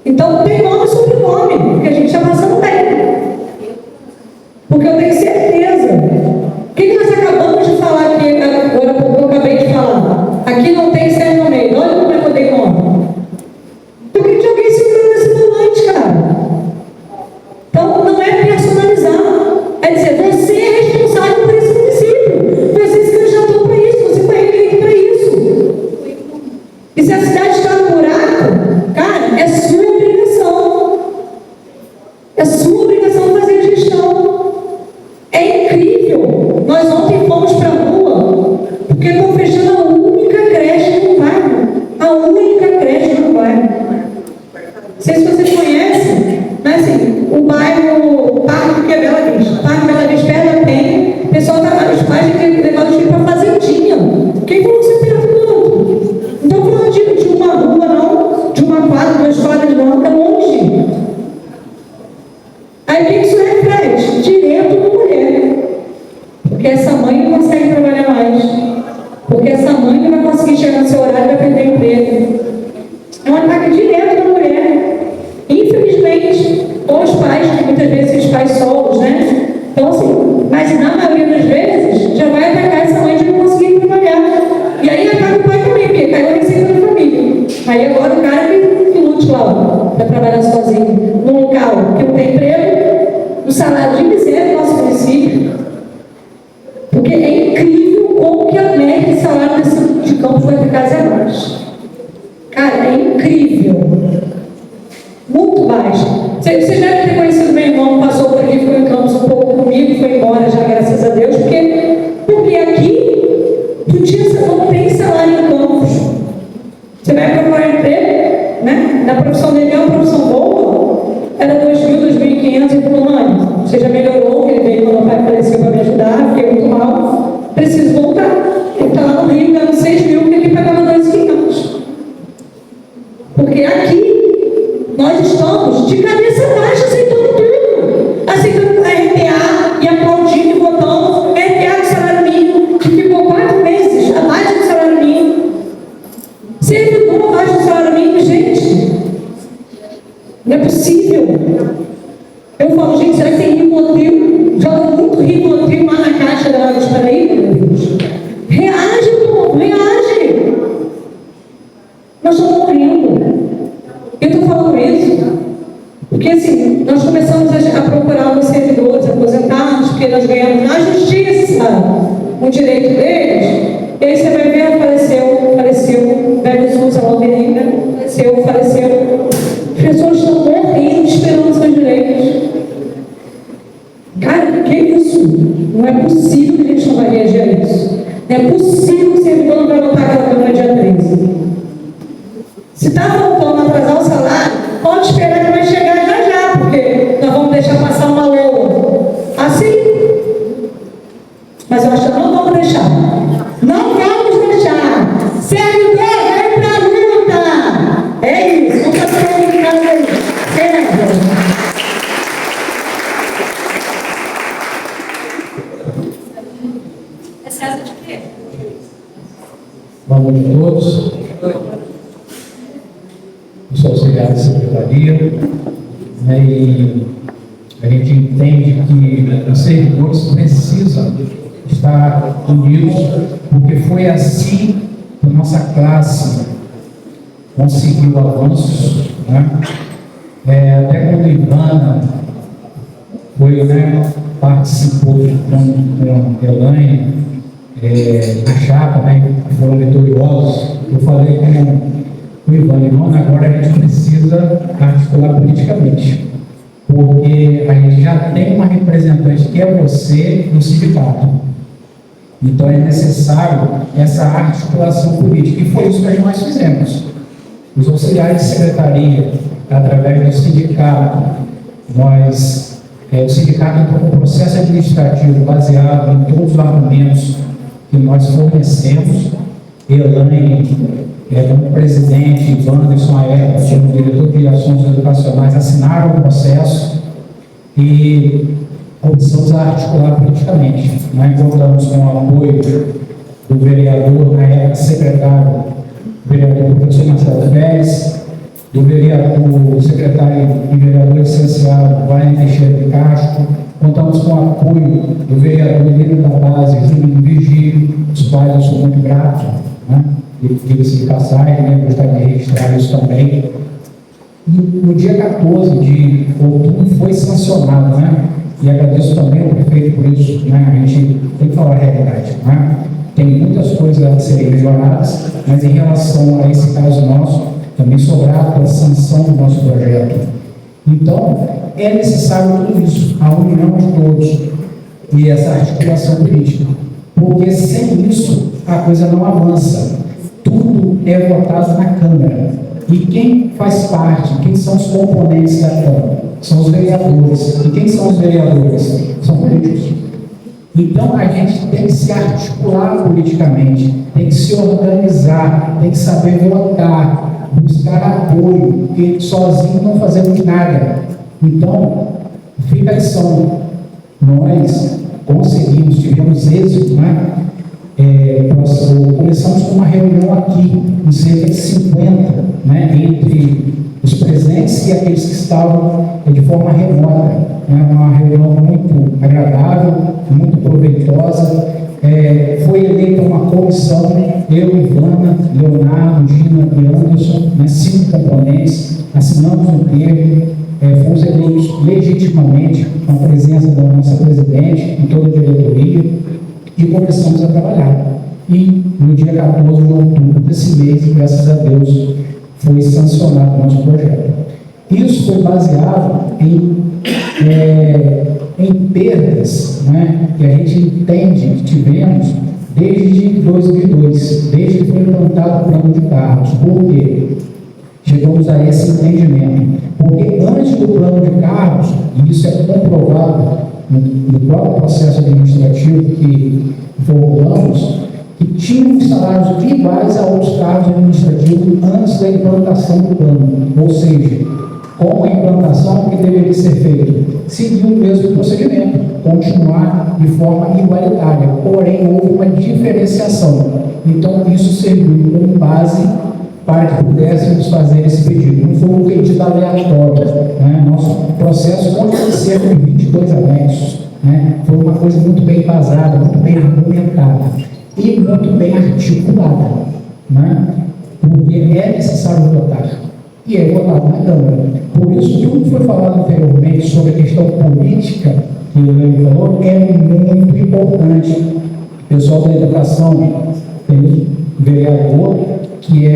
Então tem nome e sobrenome, porque a gente está passando bem. Porque eu tenho certeza. O que nós acabamos de falar aqui agora, porque eu acabei de falar? Aqui não tem Sérgio Almeida. Olha como é que eu dei nome. Porque tinha alguém segurando esse volante, cara. Então não é personalizar. É dizer, você é responsável por esse município. Você se candidatou para isso, você foi eleito para isso. E se a cidade está no buraco, cara, é sua obrigação. É sua obrigação fazer a gestão. É incrível. Nós ontem fomos para a rua porque estão fechando a única creche no bairro. A única creche no bairro. Não sei se vocês conhecem, mas assim, o bairro Parque que é Bela Vista. Parque Bela Vista, perto da Penha. O pessoal está lá, os pais têm que levar os filhos para fazendinha. Quem falou que você perto do outro? Não estou falando de uma rua, não, de uma quadra, de uma escola, não, é longe. Aí o que isso reflete? Direito da mulher. Porque essa mãe não consegue trabalhar mais. Porque essa mãe não vai conseguir chegar no seu horário e vai perder o emprego. É um ataque direto da mulher. Infelizmente, ou os pais, que muitas vezes os pais solos, né? Então assim, mas na maioria das vezes, já vai atacar essa mãe de não conseguir trabalhar. E aí ataca o pai também, porque caiu a receita da família. Aí agora o cara que lute lá, para trabalhar sozinho, num local que não tem emprego, o salário de miséria do nosso município. Campos vai ter casa abaixo. Cara, é incrível. Muito baixo. Vocês devem ter conhecido meu irmão, passou por aqui, foi em Campos um pouco comigo, foi embora já, graças a Deus, porque aqui não tem salário em Campos. Você vai procurar emprego, né? Na profissão dele é uma profissão boa, era 2.000, 2.500, ele falou, mãe, você já melhorou, ele veio quando o pai faleceu para me ajudar, fiquei muito mal, preciso voltar. Ele está lá no Rio, ganhando 6.000, porque ele pagava 2.500. Porque aqui, nós estamos de cabeça baixa, aceitando tudo. Aceitando a RPA e aplaudindo e votando RPA de salário mínimo, que ficou 4 meses abaixo do salário mínimo. Servidor abaixo do salário mínimo, gente. Não é possível. Eu falo, gente, será que tem Rivotril? Joga muito Rivotril lá na caixa da água de Paraíba, meu Deus. Reage, povo, reage. Nós estamos morrendo. Eu estou falando isso porque, assim, nós começamos a procurar os servidores aposentados, porque nós ganhamos na justiça o direito deles, e aí você vai ver, faleceu, velho Souza Valderina, faleceu. As pessoas estão morrendo esperando seus direitos. Cara, o que é isso? Não é possível que a gente não vai reagir a isso. Não é possível que o servidor não vai voltar aquela Câmara dia 13. Se está voltando a atrasar o salário, pode esperar que vai chegar já, porque nós vamos deixar passar uma loa. Assim. Mas eu acho que não vamos deixar. Não vamos deixar. Servidor, vem pra luta. É isso. Não está sendo em casa aí. É casa de quê? Boa noite a todos. Eu sou auxiliar de secretaria, né, e a gente entende que os servidores precisam estar unidos, porque foi assim que a nossa classe conseguiu avanços, né? Até quando Ivana foi, né, participou com Elaine, a chapa, né, que foram vitoriosos, eu falei com o Ivana, agora a gente precisa articular politicamente, porque a gente já tem uma representante que é você no sindicato. Então é necessário essa articulação política, e foi isso que nós fizemos. Os auxiliares de secretaria, através do sindicato, o sindicato entrou com um processo administrativo baseado em todos os argumentos que nós fornecemos. Elaine, como presidente, Wanderson, a época, como diretor de ações educacionais, assinaram o processo e começamos a articular politicamente. Nós contamos com o apoio do vereador, na época secretário, o vereador professor Marcelo Pérez, do vereador, secretário e vereador licenciado Wagner Teixeira de Castro. Contamos com o apoio do vereador líder da base, Júlio Vigílio, os quais eu sou muito grato, né? E diga-se de passagem, né? Gostaria de registrar isso também. No dia 14 de outubro foi sancionado, né? E agradeço também ao prefeito por isso, né? A gente tem que falar a realidade, né? Tem muitas coisas a serem melhoradas, mas em relação a esse caso nosso, também sou grato pela sanção do nosso projeto. Então, é necessário tudo isso, a união de todos e essa articulação política, porque sem isso a coisa não avança. Tudo é votado na Câmara. E quem faz parte, quem são os componentes da Câmara? São os vereadores. E quem são os vereadores? São políticos. Então a gente tem que se articular politicamente, tem que se organizar, tem que saber votar, buscar apoio, porque sozinho não fazemos nada. Então, fica a lição. Nós conseguimos, tivemos êxito, né? Nós começamos com uma reunião aqui, em cerca de 50, né, entre os presentes e aqueles que estavam de forma remota, né, uma reunião muito agradável, muito proveitosa. Foi eleita uma comissão, eu, Ivana, Leonardo, Gina e Anderson, né, 5 componentes, assinamos um termo, fomos eleitos legitimamente, com a presença da nossa presidente e toda a diretoria, e começamos a trabalhar. e no dia 14 de outubro desse mês, graças a Deus, foi sancionado o nosso projeto. Isso foi baseado em perdas, né, que a gente entende que tivemos desde 2002, desde que foi implantado o plano de carros. Por quê? Chegamos a esse entendimento. Porque antes do plano de carros, e isso é comprovado no próprio processo administrativo que formulamos, que tínhamos salários iguais a outros cargos administrativos antes da implantação do plano. Ou seja, com a implantação, o que deveria ser feito? Seguir o mesmo procedimento, continuar de forma igualitária, porém houve uma diferenciação. Então, isso serviu como base para que pudéssemos fazer esse pedido. Não foi um pedido aleatório. Né? Nosso processo consta de cerca de 22 anexos. Né? Foi uma coisa muito bem embasada, muito bem argumentada e muito bem articulada. Né? Porque é necessário votar. E é votado na Câmara. Por isso, tudo que foi falado anteriormente sobre a questão política que o Leandro falou é muito importante. O pessoal da educação tem vereador que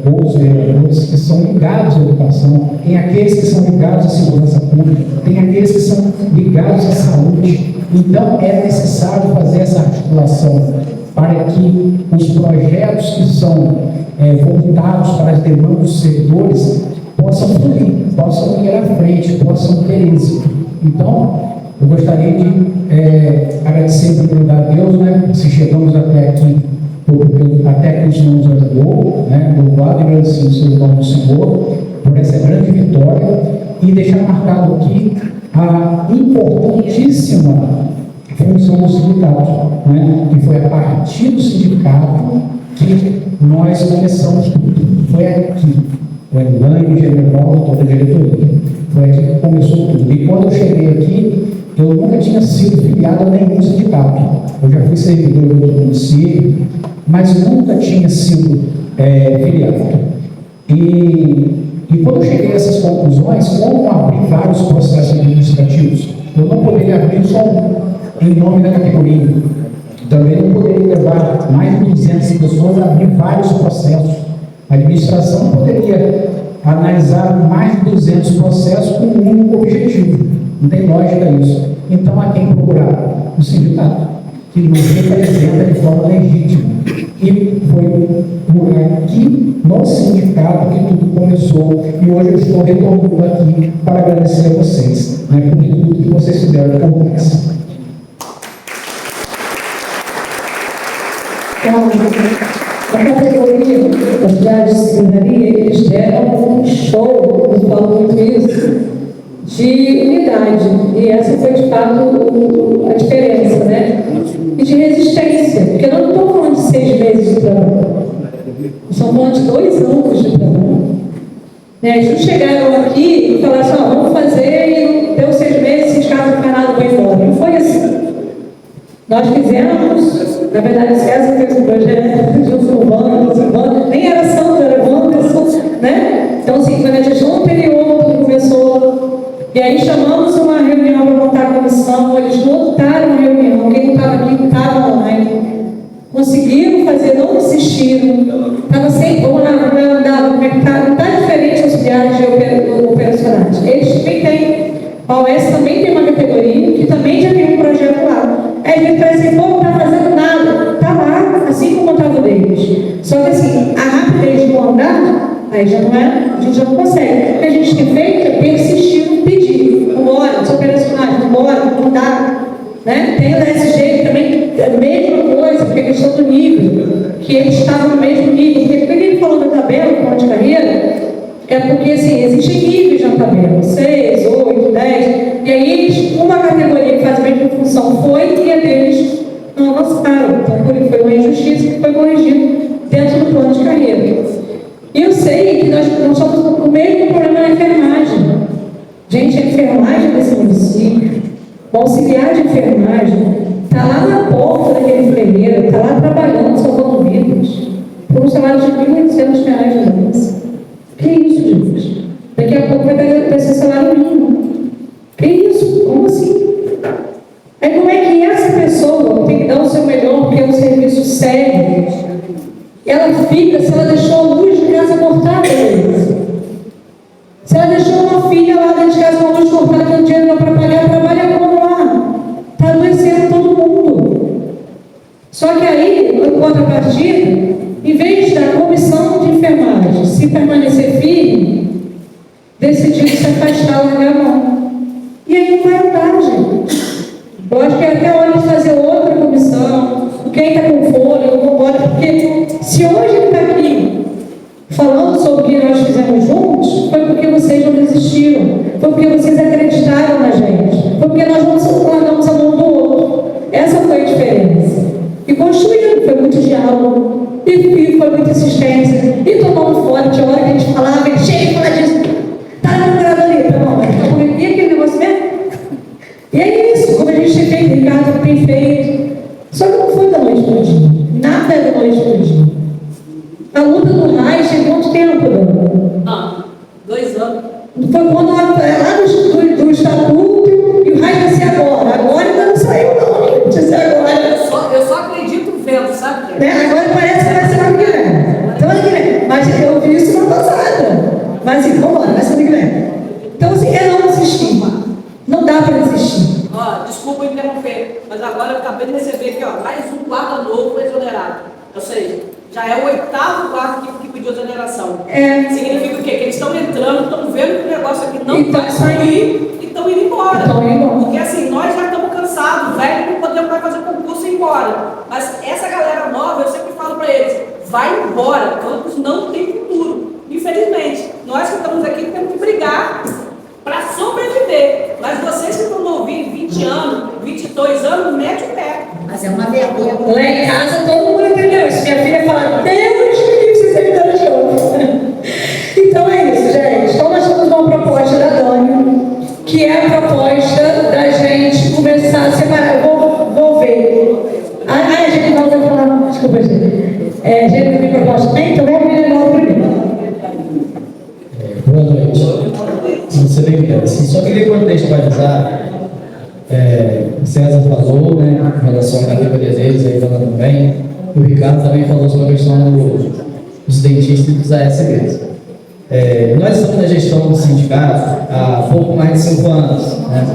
outros vereadores que são ligados à educação, tem aqueles que são ligados à segurança pública, tem aqueles que são ligados à saúde. Então, é necessário fazer essa articulação para que os projetos que são voltados para as demandas dos servidores possam fluir, possam ir à frente, possam ter êxito. Então, eu gostaria de agradecer em primeiro lugar a Deus, né, se chegamos até aqui, até que o Senhor nos ajudou, né, louvado e agradecido seja o nome do Senhor por essa grande vitória e deixar marcado aqui a importantíssima função do sindicato, né, que foi a partir do sindicato que nós começamos tudo. Foi aqui, o Elaine, o General, toda a diretoria. Foi aqui que começou tudo. E quando eu cheguei aqui, eu nunca tinha sido filiado a nenhum sindicato. Eu já fui servidor do município, mas nunca tinha sido filiado. E quando eu cheguei a essas conclusões, como abrir vários processos administrativos, eu não poderia abrir só um em nome da categoria. Também não poderia levar mais de 200 pessoas a abrir vários processos. A administração não poderia analisar mais de 200 processos com um único objetivo. Não tem lógica isso. Então, a quem procurar? O sindicato, que nos representa de forma legítima. E foi aqui no sindicato que tudo começou. E hoje eu estou retornando aqui para agradecer a vocês, né, por tudo que vocês fizeram por nós. A categoria das diárias de secretaria, eles deram um show, eu falo muito isso, de unidade. E essa foi, de fato, a diferença, né? E de resistência, porque eu não estou falando de 6 meses de trabalho. Estamos falando de 2 anos de trabalho. Eles não chegaram aqui e falaram assim, vamos fazer, e deu 6 meses, se escapa o canal, vai embora. Não foi assim. Nós fizemos, na verdade, César fez um projeto de Silvano, nem era Santo, era Wanderson, né? Então, assim, foi na gestão anterior que começou. E aí chamamos uma reunião para montar a comissão, eles montaram a reunião, quem não estava aqui estava online. Conseguiram fazer, não desistiram. Estava sem como não está diferente os diários operacionais. Eles também têm, a OS também tem uma categoria que também já tem um projeto lá. Aí a gente fala assim, não está fazendo nada, está lá, assim como estava o deles. Só que assim, a rapidez do andar, aí já não é, a gente já não consegue. O que a gente tem feito é persistir no pedido. Vambora, os operacionais, vambora, não dá. Né? Tem o SG também, é a mesma coisa, porque a questão do nível, que eles estavam no mesmo nível. Porque quando ele falou da tabela, do plano de carreira, é porque assim, existem níveis na tabela, 6, 8, 10, e aí eles, uma categoria que faz a mesma função foi, e a deles não avançaram. Então, foi uma injustiça que foi corrigida dentro do plano de carreira. E eu sei que nós estamos com o mesmo problema na enfermagem. Gente, a enfermagem desse município, o auxiliar de enfermagem, está lá na porta daquele enfermeiro, está lá trabalhando, salvando vidas, por um salário de R$1.800 de mês. Que isso, gente? Daqui a pouco vai ser salário mínimo. Que isso? Como assim? Aí como é que essa pessoa tem que dar o seu melhor, porque é um serviço contrapartida, em vez da comissão de enfermagem se permanecer firme, decidiu se afastar, largar a mão. E aí não vai andar, gente. Eu acho que é até hora de fazer outra comissão. Quem está com fôlego, não pode, porque se hoje ele está aqui falando sobre o que nós fizemos juntos, foi porque vocês não desistiram, foi porque vocês acreditaram na gente, foi porque nós não largamos a mão do outro. Essa foi a diferença. E construímos, foi muito diálogo, e foi muita insistência, e tomamos forte a hora que a gente falava, ele chega e fala disso, tá na procuradoria, tá bom, mas tá comigo, e aquele negócio mesmo? E é isso, como a gente tem feito, Ricardo tem feito, só que não foi da noite para o dia, nada é da noite para o dia. A luta do Reich tem quanto tempo, Dani? Não, 2 anos. Foi quando lá do estatuto e o Reich vai ser agora. Agora ainda não saiu, não, gente. Vai ser agora. Eu só acredito vendo, sabe? Agora parece que vai ser ano que vem. Então, ano que vem. Mas eu vi isso semana passada. Mas assim, vamos lá, vai ser ano que vem. Então, assim, é não desistir. Não dá para desistir. Desculpa interromper, mas agora eu acabei de receber aqui, mais um guarda novo exonerado. Ou seja, já é o 8º guarda que pediu exoneração. Significa o quê? Que eles estão entrando, estão vendo que o negócio aqui não vai sair e estão indo embora. Porque assim, nós já estamos cansados, velho, não podemos mais fazer concurso e ir embora. Mas essa galera nova, eu sempre falo para eles, vai embora, campus não tem futuro. Infelizmente, nós que estamos aqui temos que brigar para sobreviver. Mas vocês que estão novinhos, 20 anos, 22 anos, mete o pé. Mas é uma vergonha. Lá em casa todo mundo entendeu isso. Minha filha fala, Deus me livre se você me dá de novo. Então é isso, gente. Então nós temos uma proposta da Dani, que é a proposta da gente começar a separar. Eu vou ver. A gente não vai falar, desculpa, gente. A gente não tem proposta também, então vamos ver logo primeiro. Boa noite. Você bem, assim, só queria contextualizar. O César falou, né, em relação à categoria deles, aí falando também. O Ricardo também falou sobre a questão dos dentistas e dos ASBs. Nós estamos na gestão do sindicato há pouco mais de 5 anos, né?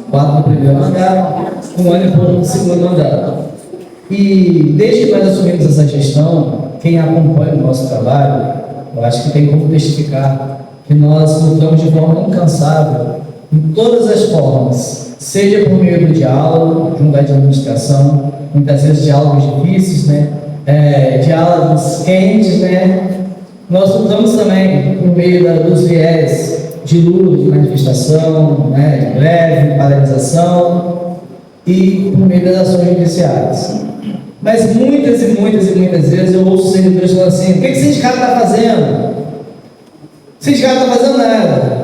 4 no primeiro mandato, 1 ano e pouco no segundo mandato. E desde que nós assumimos essa gestão, quem acompanha o nosso trabalho, eu acho que tem como testificar que nós lutamos de forma incansável em todas as formas, seja por meio do diálogo, junto à administração, muitas vezes diálogos difíceis, né? Diálogos quentes, né? Nós lutamos também por meio dos viés de luta, de manifestação, né? De greve, paralisação e por meio das ações judiciais. Mas muitas vezes eu ouço servidores falando assim, o que o sindicato está fazendo? O sindicato não está fazendo nada.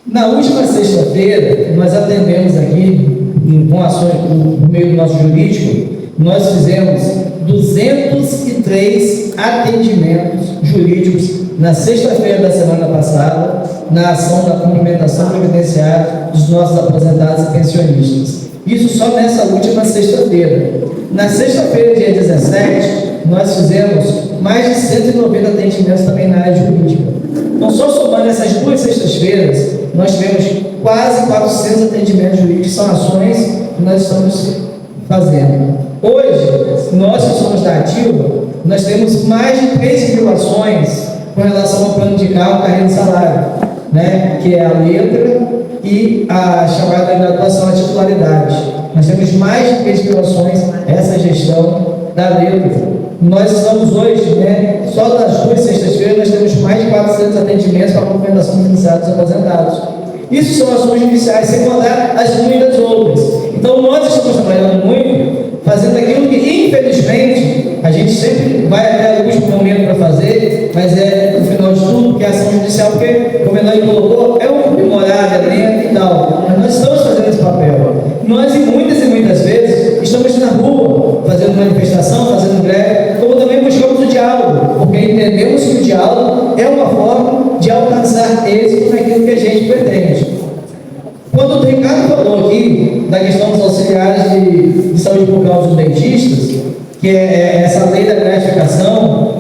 Na última sexta-feira, nós atendemos aqui, com ações por meio do nosso jurídico, nós fizemos 203 atendimentos jurídicos na sexta-feira da semana passada, na ação da complementação previdenciária dos nossos aposentados e pensionistas. Isso só nessa última sexta-feira. Na sexta-feira, dia 17, nós fizemos mais de 190 atendimentos também na área jurídica. Então, só somando essas 2 sextas-feiras, nós tivemos quase 400 atendimentos jurídicos, que são ações que nós estamos fazendo. Hoje, nós que somos da Ativa, nós temos mais de 13 mil ações com relação ao plano de carreira de salário, né? Que é a letra e a chamada graduação à titularidade. Nós temos mais de 13 mil ações, essa gestão da letra. Nós estamos hoje, né, só das 2 sextas-feiras, nós temos mais de 400 atendimentos para a complementação dos iniciados e aposentados. Isso são ações judiciais, sem contar as muitas outras. Então, nós estamos trabalhando muito, fazendo aquilo que, infelizmente, a gente sempre vai até o último momento para fazer, mas no final de tudo, que é a ação judicial, porque, como a Eloy colocou, é um demorado, é lento e tal. Mas nós estamos fazendo esse papel. Nós, muitas vezes, estamos na rua, fazendo manifestação, fazendo greve, como também buscamos o diálogo, porque entendemos que o diálogo é uma forma de alcançar êxito naquilo que a gente pretende. Quando o Ricardo falou aqui da questão dos auxiliares de saúde bucal dos dentistas, que é essa lei da gratificação,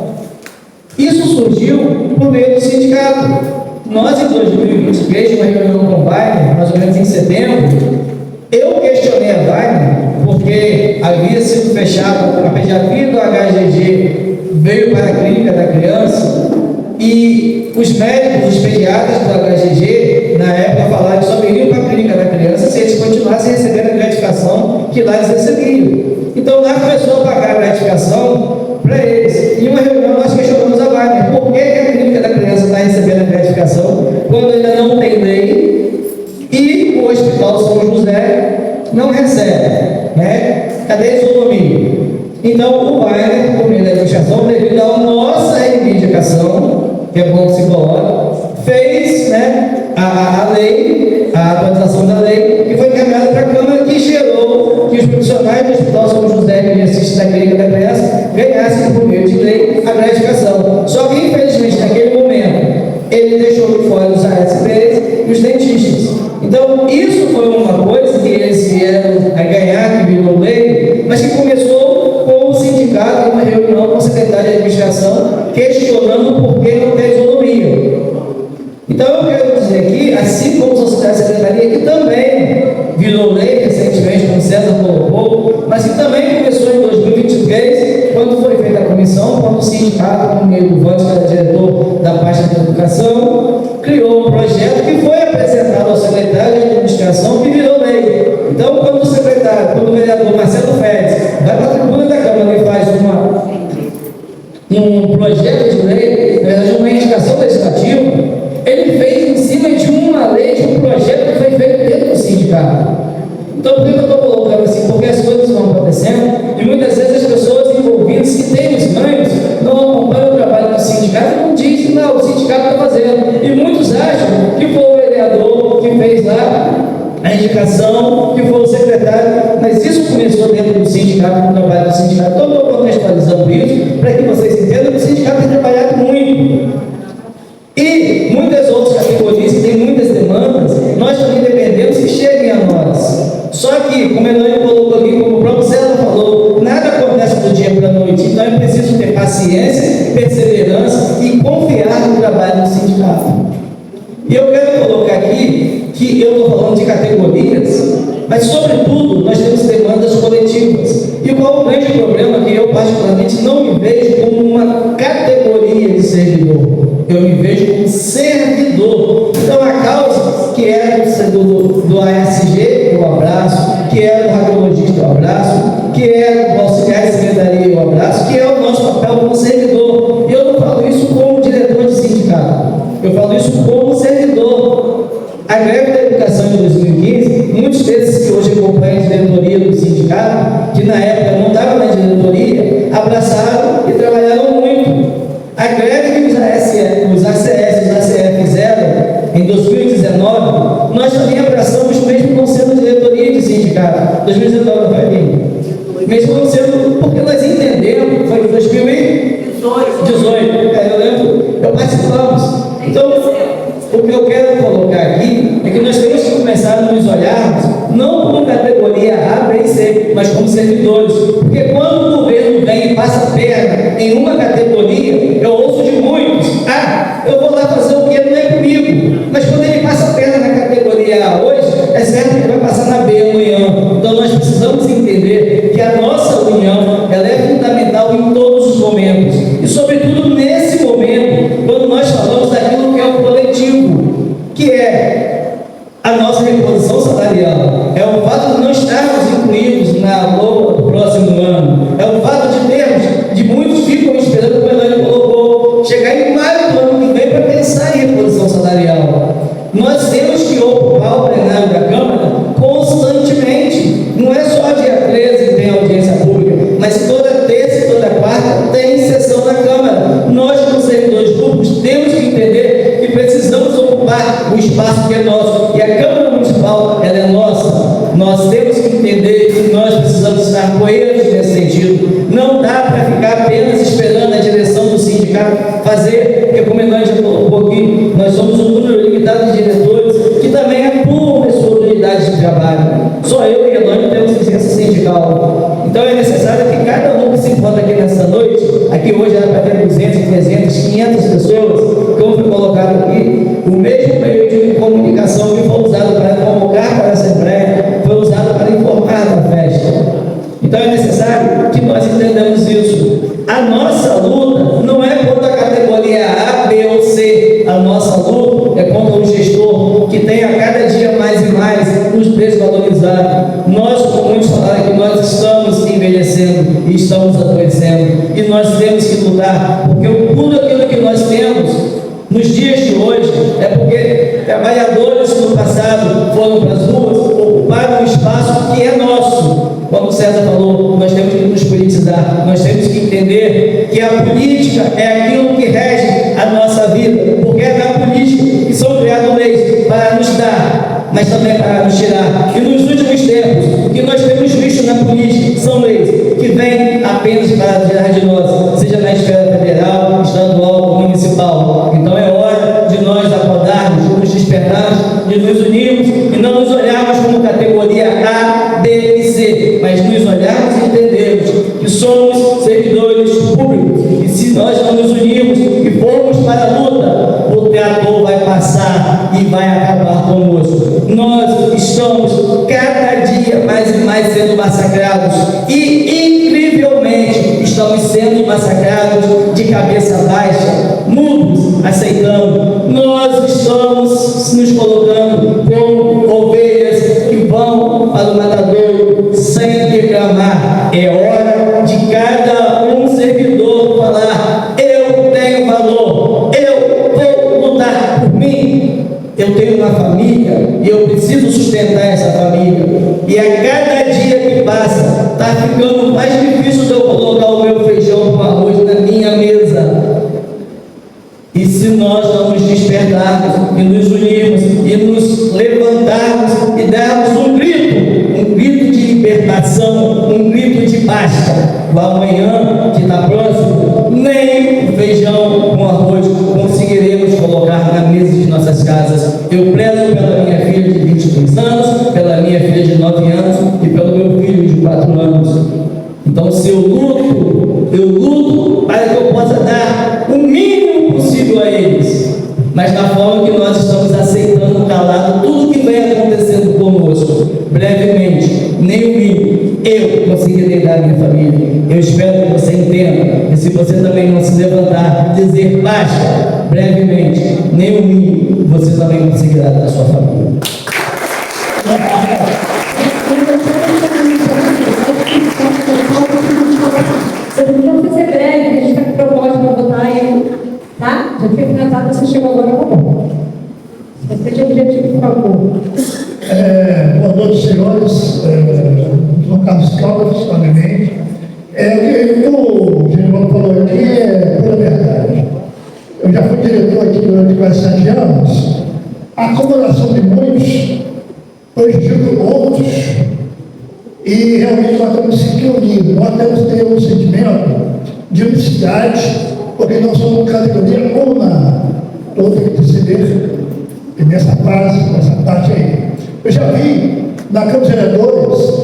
isso surgiu por meio do sindicato. Nós, em 2023, uma reunião com o Wagner, mais ou menos em setembro, eu questionei a Wagner porque havia sido fechado, a pediatria do HGG veio para a clínica da criança, e os médicos, os pediatras do HGG, na época falaram que só viriam para a clínica da criança se eles continuassem recebendo a gratificação que lá eles recebiam. Então lá começou a pagar a gratificação para eles. Em uma reunião nós questionamos a Wagner, por que a clínica da criança está recebendo a gratificação quando ainda não tem lei e o Hospital São José não recebe, né? Cadê a isonomia? Então o Wagner, por meio da administração, devido à nossa reivindicação, que é bom que se coloca, fez, né, a lei, a atualização da lei, que foi encaminhada para a Câmara, que gerou que os profissionais do Hospital São José, que assistem da clínica da criança, ganhassem, por meio de lei, a gratificação. Só que, infelizmente, naquele momento, ele deixou de fora os ASPs e os dentistas. Então, isso foi uma coisa que eles vieram a ganhar, que virou lei, mas que começou com o sindicato, em uma reunião com o secretário de administração, questionando por que não tem isonomia. Então, eu quero dizer aqui, assim como a sociedade secretaria, que também virou lei recentemente, como o César colocou, mas que também começou em 2023, quando foi feita a comissão, quando o sindicato, com o meio do Vante, que era diretor da pasta da educação, criou um projeto que foi apresentado ao secretário de administração, que virou lei. Então, quando o secretário, quando o vereador Marcelo Félix vai para a tribuna da Câmara e faz um projeto de lei, na verdade, uma indicação legislativa, ele fez em cima de uma lei, de um projeto que foi feito dentro do sindicato. Então, por que eu estou colocando assim? Porque as coisas vão acontecendo e muitas vezes as pessoas envolvidas que têm os ganhos não acompanham o trabalho do sindicato e não dizem que não, o sindicato está fazendo. E muitos acham que foi o vereador que fez lá a indicação, que foi o secretário, mas isso começou dentro do sindicato, com o trabalho do sindicato. Então, eu estou contextualizando isso para que vocês entendam que o sindicato tem trabalhado muito. E muitas outras categorias que têm muitas demandas, nós também dependemos que cheguem a nós. Só que, como a Elaine colocou aqui, como o próprio César falou, nada acontece do dia para a noite. Então é preciso ter paciência, perseverança e confiar no trabalho do sindicato. E eu quero colocar aqui que eu estou falando de categorias, mas sobretudo nós temos demandas coletivas. E qual o grande problema que eu particularmente não me vejo como uma categoria de servidor? Eu me vejo como servidor. Então a causa que é do ASG, eu abraço, que é do radiologista, eu abraço, que é do auxiliar de secretaria, eu abraço, que é o nosso papel como servidor. E eu não falo isso como diretor de sindicato, eu falo isso como servidor. A greve da educação de 2015, muitos desses que hoje acompanham a diretoria do sindicato, que na época não estavam na diretoria, abraçaram e trabalharam muito. A greve que os ACS e os ACF fizeram em 2019, nós também abraçamos, mesmo não sendo diretoria de sindicato. 2019 não foi bem. Mesmo não sendo, porque nós entendemos, foi em 2018, eu lembro, eu participamos. Então, o que eu quero colocar aqui é que nós temos que começar a nos olharmos, não como categoria A, B e C, mas como servidores. Porque quando o governo vem e passa a perna em uma categoria, eu ouço de muitos, eu vou lá fazer o que não é comigo. Mas quando ele passa a perna na categoria A hoje, é certo que ele vai passar na B amanhã. Então nós precisamos entender que a nossa união, ela é fundamental em todos os momentos. E sobretudo nesse momento, quando nós falamos daquilo que é o coletivo, que é a nossa reposição salarial, é o fato de não estarmos incluídos na LOA do próximo ano, é o fato de termos, de muitos ficam esperando, como a Elaine colocou, chegar em maio do ano que vem para pensar em reposição salarial. Nós temos que ocupar o plenário da Câmara constantemente, não é só dia 13 que tem audiência pública, mas toda terça e toda quarta tem sessão na Câmara. Nós, como servidores públicos, temos que entender que precisamos ocupar o espaço que é nosso, e a Câmara Municipal, ela é nossa. Nós temos que entender que nós precisamos estar coerentes nesse sentido. Não dá para ficar apenas esperando a direção do sindicato fazer, porque como a Elaine já colocou aqui, nós somos um número limitado de diretores que também atuam nas suas unidades de trabalho. Só eu e a Elaine temos licença sindical. Então é necessário que cada um que se encontra aqui nessa noite, aqui hoje era para ter 200, 300, 500 pessoas, como foi colocado aqui, o mesmo meio de comunicação que foi usado para convocar para a Assembleia, foi usado para informar da festa. Então é necessário que nós entendamos isso. A nossa luta não é contra a categoria A, B ou C. A nossa luta é contra o gestor que tem a cada dia mais e mais nos desvalorizado. Nós, como muitos falaram, que nós estamos envelhecendo e estamos adoecendo. E nós temos que lutar, porque tudo aquilo que nós temos nos dias de hoje é porque trabalhadores no passado foram para as ruas, ocuparam um espaço que é nosso. Como o César falou, nós temos que nos politizar, nós temos que entender que a política é aquilo que rege a nossa vida, porque é na política que são criadas leis para nos dar, mas também para nos tirar. E nos últimos tempos, o que nós temos visto na política são leis que vêm apenas para tirar de nós, seja na esfera federal, estadual ou municipal. Então é hora de nós acordarmos, de nos despertarmos, de nos unirmos e não nos olharmos como categoria A, B e C, mas nos olharmos e entendermos que somos servidores públicos. E se nós não nos unirmos e formos para a luta, o trator vai passar e vai acabar conosco. Nós estamos cada dia mais e mais sendo massacrados e, incrivelmente, estamos sendo massacrados de cabeça baixa, mudos, aceitando. Nós estamos nos colocando como ovelhas que vão para o matadouro sem reclamar. É hora de cada um servidor falar: eu tenho valor, eu vou lutar por mim. Eu tenho uma família e eu preciso sustentar essa família. E a cada dia que passa, está ficando mais difícil de eu colocar o meu feijão com arroz na minha mesa. E se nós não nos despertarmos e nos unirmos e nos levantarmos e darmos um grito de libertação, um grito de basta, o amanhã que está próximo, nem o feijão com arroz conseguiremos colocar na mesa de nossas casas. Eu prezo pela minha filha de 22 anos, pela minha filha de 9 anos e pelo meu filho de 4 anos. Então, se eu luto para que eu possa dar o mínimo possível a eles, mas na forma que nós estamos aceitando calado tudo que vem acontecendo conosco, brevemente, nem o mínimo eu conseguirei dar à minha família. Eu espero que você entenda, e se você também não se levantar, dizer basta, brevemente, nem o mínimo você também conseguirá dar à sua família. Vamos fazer breve, a gente está com proposta para votar aí, tá? Já foi finalizado, você chegou agora, tá bom. Você tem objetivo, por favor. Boa noite, senhores. João Carlos Caldas, novamente. O que o Germano falou aqui é pura verdade. Eu já fui diretor aqui durante quase 7 anos. A acomodação de muitos prejudica outros. E realmente nós temos que se unir, nós temos que ter um sentimento de unicidade, porque nós somos categoria uma. Todos têm que perceber que nessa parte aí. Eu já vi na Câmara dos Vereadores,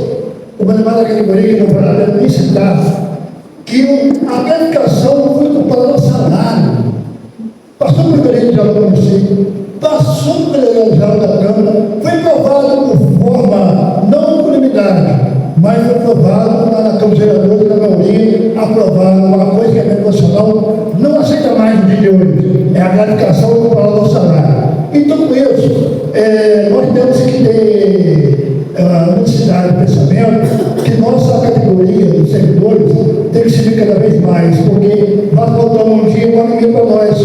uma demanda categoria que não para nem citar, que a qualificação foi comparada ao salário. Passou por direito de aluno do município, passou por direito de aluno da Câmara, foi provado por forma não unanimidade, mas foi aprovado na Câmara dos Vereadores, na maioria, aprovado uma coisa que a Câmara Nacional não aceita mais no dia de hoje, é a gratificação comparada ao salário. Então, com isso, nós temos que ter a unicidade de pensamento, que nossa categoria dos servidores tem que subir cada vez mais, porque vai faltar um dia um alimento para nós,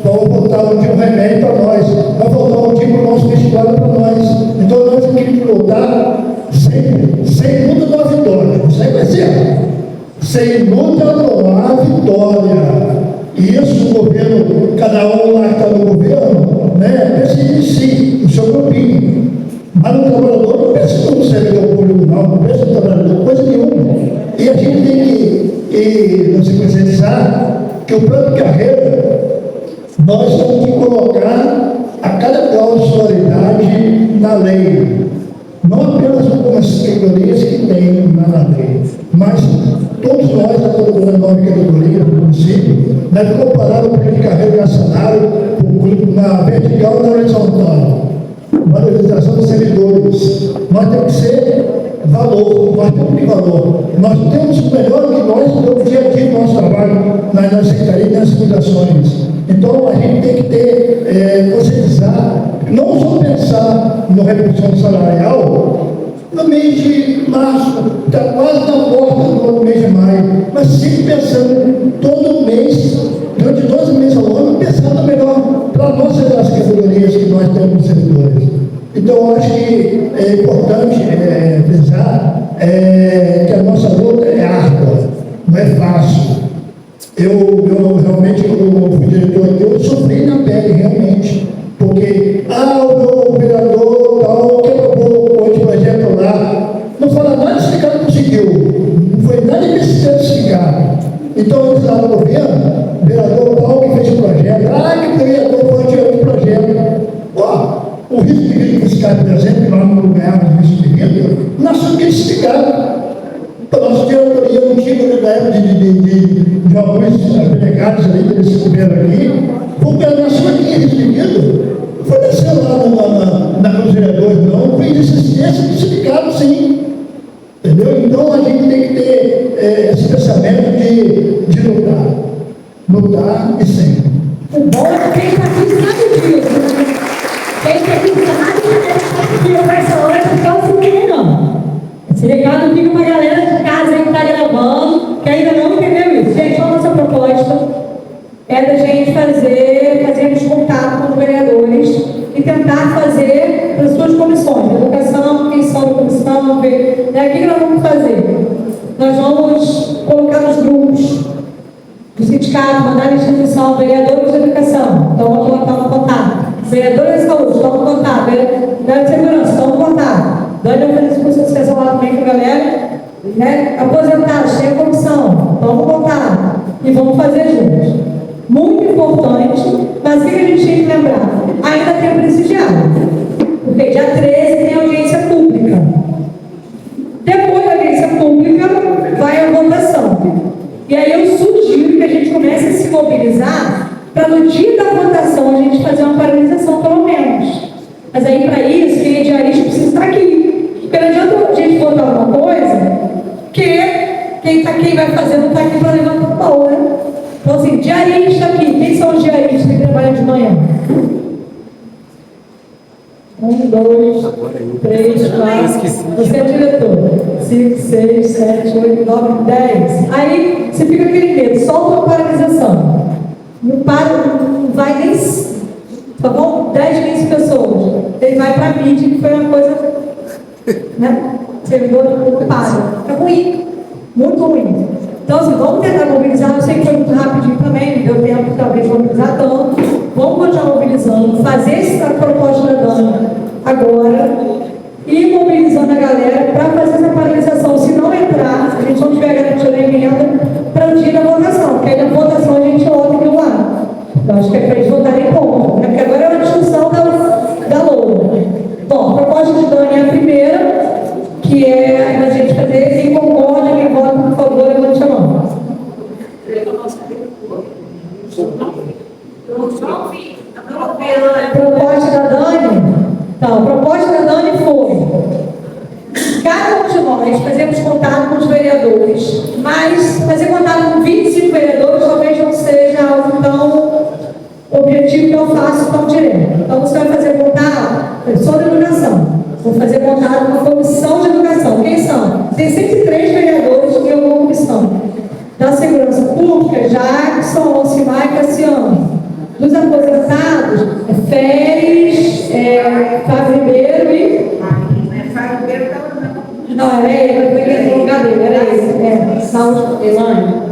vai faltar um dia um remédio para nós, vai faltar um dia para o nosso vestibular para nós. Então, nós temos que lutar sem luta não há vitória. Isso aí vai ser. Sem luta não há vitória. E isso o governo, cada um lá que está no governo, decide em si, o seu grupinho. Mas o trabalhador não pensa no servidor público, não pensa no trabalhador, coisa nenhuma. E a gente tem que nos conscientizar que o plano de carreira, nós temos que colocar a cada causalidade na lei. Não apenas algumas categorias que tem na lei, mas todos nós, da cultura nova categoria do município, devem comparar o plano de carreira nacional na vertical e na horizontal. Valorização dos servidores. Nós temos que ser valor, nós temos que valor. Nós temos o melhor que nós no dia a dia do nosso trabalho nas secretarias e nas fundações. Então a gente tem que ter, conscientizar, não só pensar na redução salarial no mês de março, está quase na porta do mês de maio, mas sempre pensando todo mês, durante 12 meses ao ano, pensando melhor para nossas categorias que nós temos nos servidores. Então, eu acho que é importante pensar que a nossa luta é árdua, não é fácil. Eu realmente, como fui diretor aqui, eu sofri na pele, realmente, porque, o vereador tal, que aprovou outro projeto lá, não fala nada que esse cara conseguiu, não foi nada desse cara. Então, eles lá no governo, o vereador tal que fez o projeto, que o vereador foi tirar o projeto. O risco de vida fiscal, por exemplo, que nós não ganhamos risco de vida, nós somos classificados. A nossa diretoria não tinha na época de alguns delegados ali desse governo aqui, porque a nossa tinha risco de vida. Não foi descer lá na Câmara Vereadores, não, foi classificado sim. Entendeu? Então a gente tem que ter esse pensamento de lutar. Lutar e sempre. O bom é que quem está aqui sabe disso. Quem está aqui sabe que não essa hora de ficar o futuro, não. Esse recado fica para a galera de casa aí que está gravando, que ainda não entendeu isso. Gente, a nossa proposta é da gente fazermos contato com os vereadores e tentar fazer para as suas comissões, educação, quem são da comissão, ver. O que nós vamos fazer? Nós vamos colocar nos grupos do sindicato, mandar a instituição, vereadores da educação, então vamos colocar no contato. Vereadores da saúde, estão no contato. Vereadores de segurança, estão no contato. Dani vai fazer esse curso de associação lá também com a galera. Aposentados, tem a comissão, estão no contato. E vamos fazer juntos. Muito importante, mas o que a gente tem que lembrar? Ainda tem prestigiado. Porque dia 13 tem audiência pública. Depois da audiência pública, vai a votação. E aí eu sugiro que a gente comece a se mobilizar para no dia da votação a gente fazer uma paralisação, pelo menos. Mas aí, para isso, quem é diarista precisa estar aqui. Porque não adianta a gente votar alguma coisa que quem vai fazer não está aqui para levantar a mão, né? Então, assim, diarista aqui. Quem são os diaristas que trabalham de manhã? 1, 2, 3, 4. Você é diretor. 5, 6, 7, 8, 9, 10. Aí você fica aquele medo, solta uma paralisação. Não para, não vai nem. Tá bom? 10, 15 pessoas. Ele vai para a mídia, que foi uma coisa. Né? Servidor não para. É ruim. Muito ruim. Então, assim, vamos tentar mobilizar. Eu sei que foi muito rapidinho também, não deu tempo talvez de mobilizar tanto. Vamos continuar mobilizando, fazer essa proposta da Dana agora e mobilizando a galera para fazer essa paralisação. Se não entrar, se a gente não tiver garantia da emenda, para o dia da votação, porque aí na votação a gente vota aquilo lá. Eu acho que é para eles votarem contra, né? Porque agora é uma discussão da LOA. Bom, a proposta de Dani é a primeira, que é a gente fazer, quem concorda, quem vota, por favor, levante a mão. Proposta da Dani? Então, a proposta da Dani foi: cada um de nós fazemos contato com os vereadores, mas fazer contato com 25 vereadores talvez não seja algo tão objetivo, que eu faço tão direto. Então, você vai fazer contato, pessoa da educação. Vou fazer contato com a comissão de educação. Quem são? Tem 103 vereadores que eu vou comissão. Da segurança pública, Jackson, Alcimar e Cassiano. Dos aposentados, Férez, Fábio Ribeiro e... Fábio Ribeiro estava não, era ele, eu peguei no lugar dele, era ele. Saulo Elane.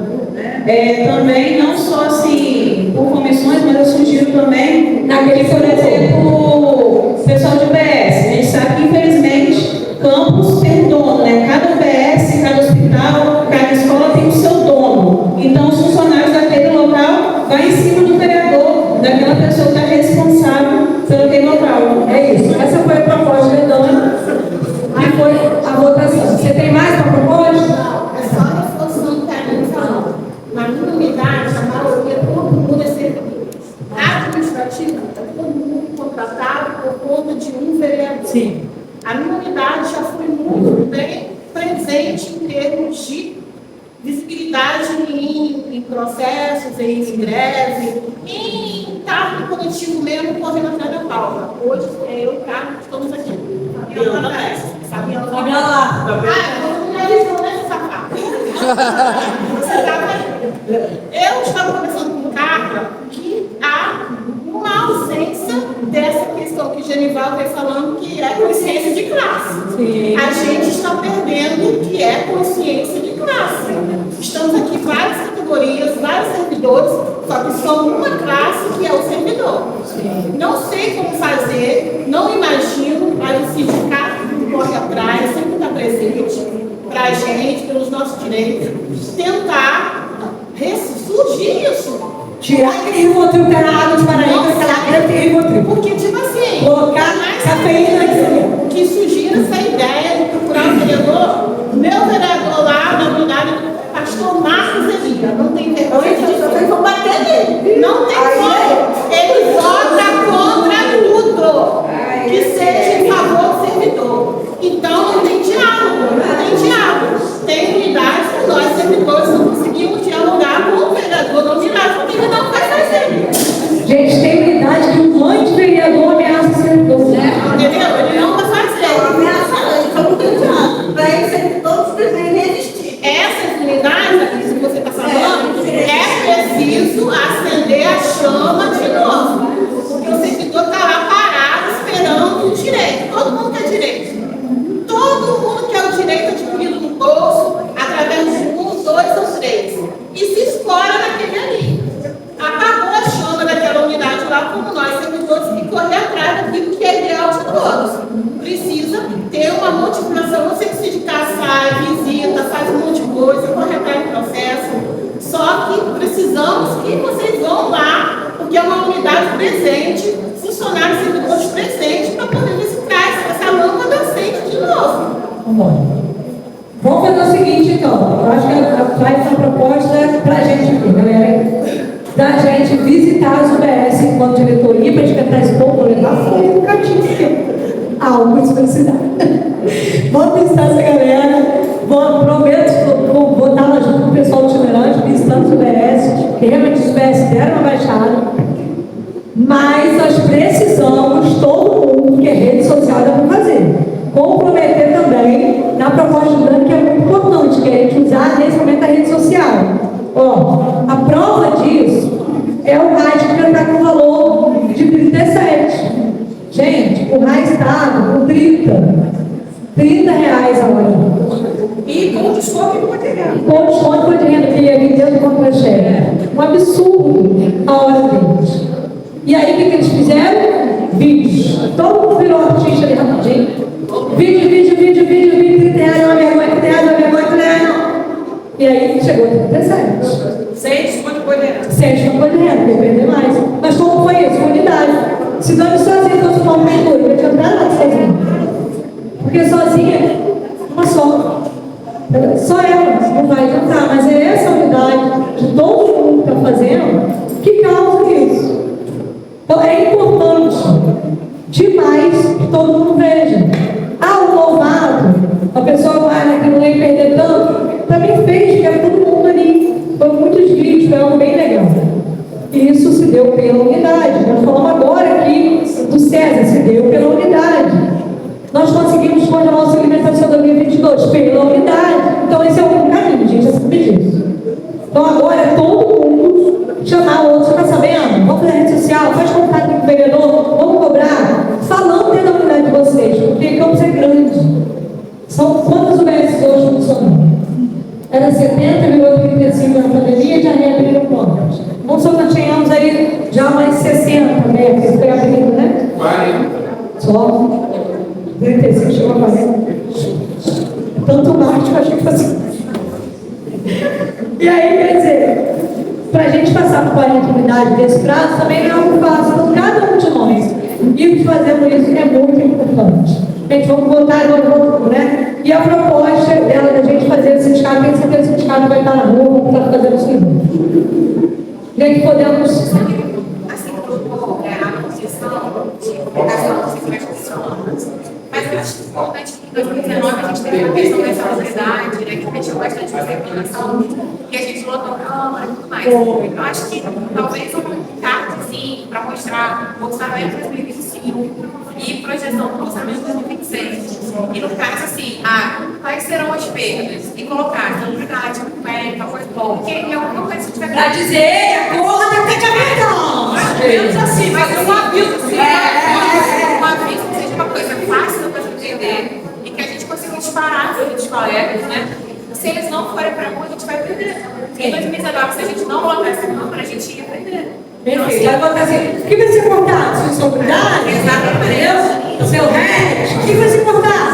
Também, não só assim, por comissões, mas eu sugiro também naquele, por exemplo, o pessoal de UBS. A gente sabe que, infelizmente, campus tem dono, né? Cada UBS, cada hospital, cada escola tem o seu dono. Então, os funcionários daquele local vão em cima do vereador, daquela pessoa que é responsável pelo aquele local. É isso. Essa foi a proposta da Dona, que foi a votação. Você tem mais uma proposta? É só a reforçando o que a gente falou. Na minha unidade, a maioria, todo mundo é servidor. Administrativo, está todo mundo contratado por conta de um vereador. Sim. A minha unidade já foi muito bem visibilidade em processos, em greve, em cargo coletivo mesmo, correndo atrás da pauta. Hoje, eu e o Carlos estamos aqui. Fabiana lá. Eu não me avisou, né, safado? Você estava aí. Eu estava conversando com o Carlos que há uma ausência dessa questão que o Genival vem falando, que é consciência de classe. Sim. A gente está perdendo o que é consciência de classe. Estamos aqui várias categorias, vários servidores, só que só uma classe que é o servidor. Sim. Não sei como fazer, não imagino, mas o sindicato que corre atrás sempre está presente para a gente, pelos nossos direitos, tentar ressurgir isso. Tirar aquele Rivotril que era água de Paraíba, aquele Rivotril. Porque, tipo assim, colocar cafeína aqui. Que surgiu essa ideia de procurar um vereador, meu vereador lá na unidade, pastor Marcos Elia, não tem vergonha de dizer. Vocês vão bater nele. Não tem como. Ele vota contra tudo que seja em favor do servidor. Então, não tem diálogo, não tem diálogo. Tem unidades que nós, servidores, não conseguimos dialogar com o vereador nominado, porque ele não vai fazer. Gente, tem unidade que um monte de vereador ameaça o servidor. Entendeu? Ele não vai fazer. Ele só não tem diálogo. Para ele, servidores precisam existir. Essas unidades, aqui, que você está falando, é preciso acender a chama de novo. Porque o servidor está lá parado, esperando o direito. Todo mundo quer direito. Todo mundo quer o direito adquirido no bolso, através de 1, 2 ou 3. E se escora naquele ali. Apagou a chama daquela unidade lá, como nós, servidores, que correr atrás daquilo que é ideal de todos. Precisa ter uma multiplicação. Eu sei que o sindicato sai, visita, faz um monte de coisa, corre atrás do processo. Só que precisamos que vocês vão lá, porque é uma unidade presente, funcionários servidores presentes, para poder ver se traz essa lâmpada acende de novo. Vamos fazer o seguinte, então. Eu acho que vai ser uma proposta para a gente aqui, galera. Da gente visitar as UBS enquanto diretoria, para a gente tentar esse pouco, levar fogo no cantinho. Algo de felicidade. Vamos visitar essa galera. Prometo, vou estar lá junto com o pessoal do itinerante, visitando os UBS, que realmente os UBS deram uma baixada. Mas nós precisamos, todo mundo que é rede social dá para fazer. Comprometer também na proposta do Dani, que é muito importante, que é a gente usar nesse momento a rede social. Ó, a prova disso é o RAIS que já está com valor de 37. Gente, o RAIS está com 30 reais a hora. E com desconto de material. Com desconto de renda, que ele é vendendo contra-cheque. Um absurdo a hora deles. E aí, o que eles fizeram? Vídeos. Todo mundo virou artista ali rapidinho. Vídeo, 30 reais, uma vergonha, 30 reais, uma vergonha, 30 reais, não. E aí chegou a 37. Sem desconto de renda. Sem desconto de renda, ia perder mais. Mas como foi isso? Unidade. Se Dani sozinha fosse uma pintura, eu ia te entrar lá sozinha. Porque sozinha, uma só. Só ela não vai adiantar, mas é essa unidade de todo mundo que está fazendo que causa isso. Então é importante demais que todo mundo veja. O louvado, a pessoa vai naquilo lá e perder tanto, também fez que era todo mundo ali. Foi muitos vídeos, foi algo bem legal. E isso se deu pela unidade. Nós falamos agora aqui do César, se deu pela unidade. Nós conseguimos congelar a nossa alimentação 2022 pela unidade. Então esse é o caminho, gente, já sabe disso. Então agora é todo mundo chamar o outro, você está sabendo? Vamos fazer rede social, faz contato com o vereador, vamos cobrar, falando dentro da unidade de vocês, porque Campos é grande. São quantas UBS hoje funcionando? Era 70, virou 35 na pandemia e já reabriram quantas? Vamos só nós tínhamos aí já mais 60, né? Que foi abrindo, né? 40. Só 35 chegou a 40. Tanto mais que eu achei que fosse. E aí, quer dizer, para a gente passar por 40 unidades desse prazo também não é algo fácil. Então, cada um de nós irmos fazendo isso é muito importante. Gente, vamos voltar agora, né? E a proposta dela da gente fazer esse sindicato, tem certeza que o sindicato vai estar na rua, vamos estar fazendo isso junto. Gente, podemos. Assim, colocou a concessão de mas eu acho importante que em 2019 a gente teve uma questão da salubridade, né, que a gente bastante informação, e a gente lotou a Câmara e tudo mais. Eu acho que talvez um cardzinho para mostrar o orçamento de 2025 e projeção do orçamento de 2026. E no caso, assim, quais serão as perdas? E colocar unidade, numérica, bom, porque é alguma coisa que tiver Para dizer, a porra da pegamento. menos assim, mas um aviso, assim, um aviso que seja uma coisa fácil para entender e que a gente consiga disparar para os colegas, né? Se eles não forem para a a gente vai perder. Em 2019, se a gente não colocar essa Câmara, a gente ia perder. Perfeito. Vai botar assim, o que vai ser cortado? Sua unidade? Exatamente. O seu RET? O que vai ser cortado?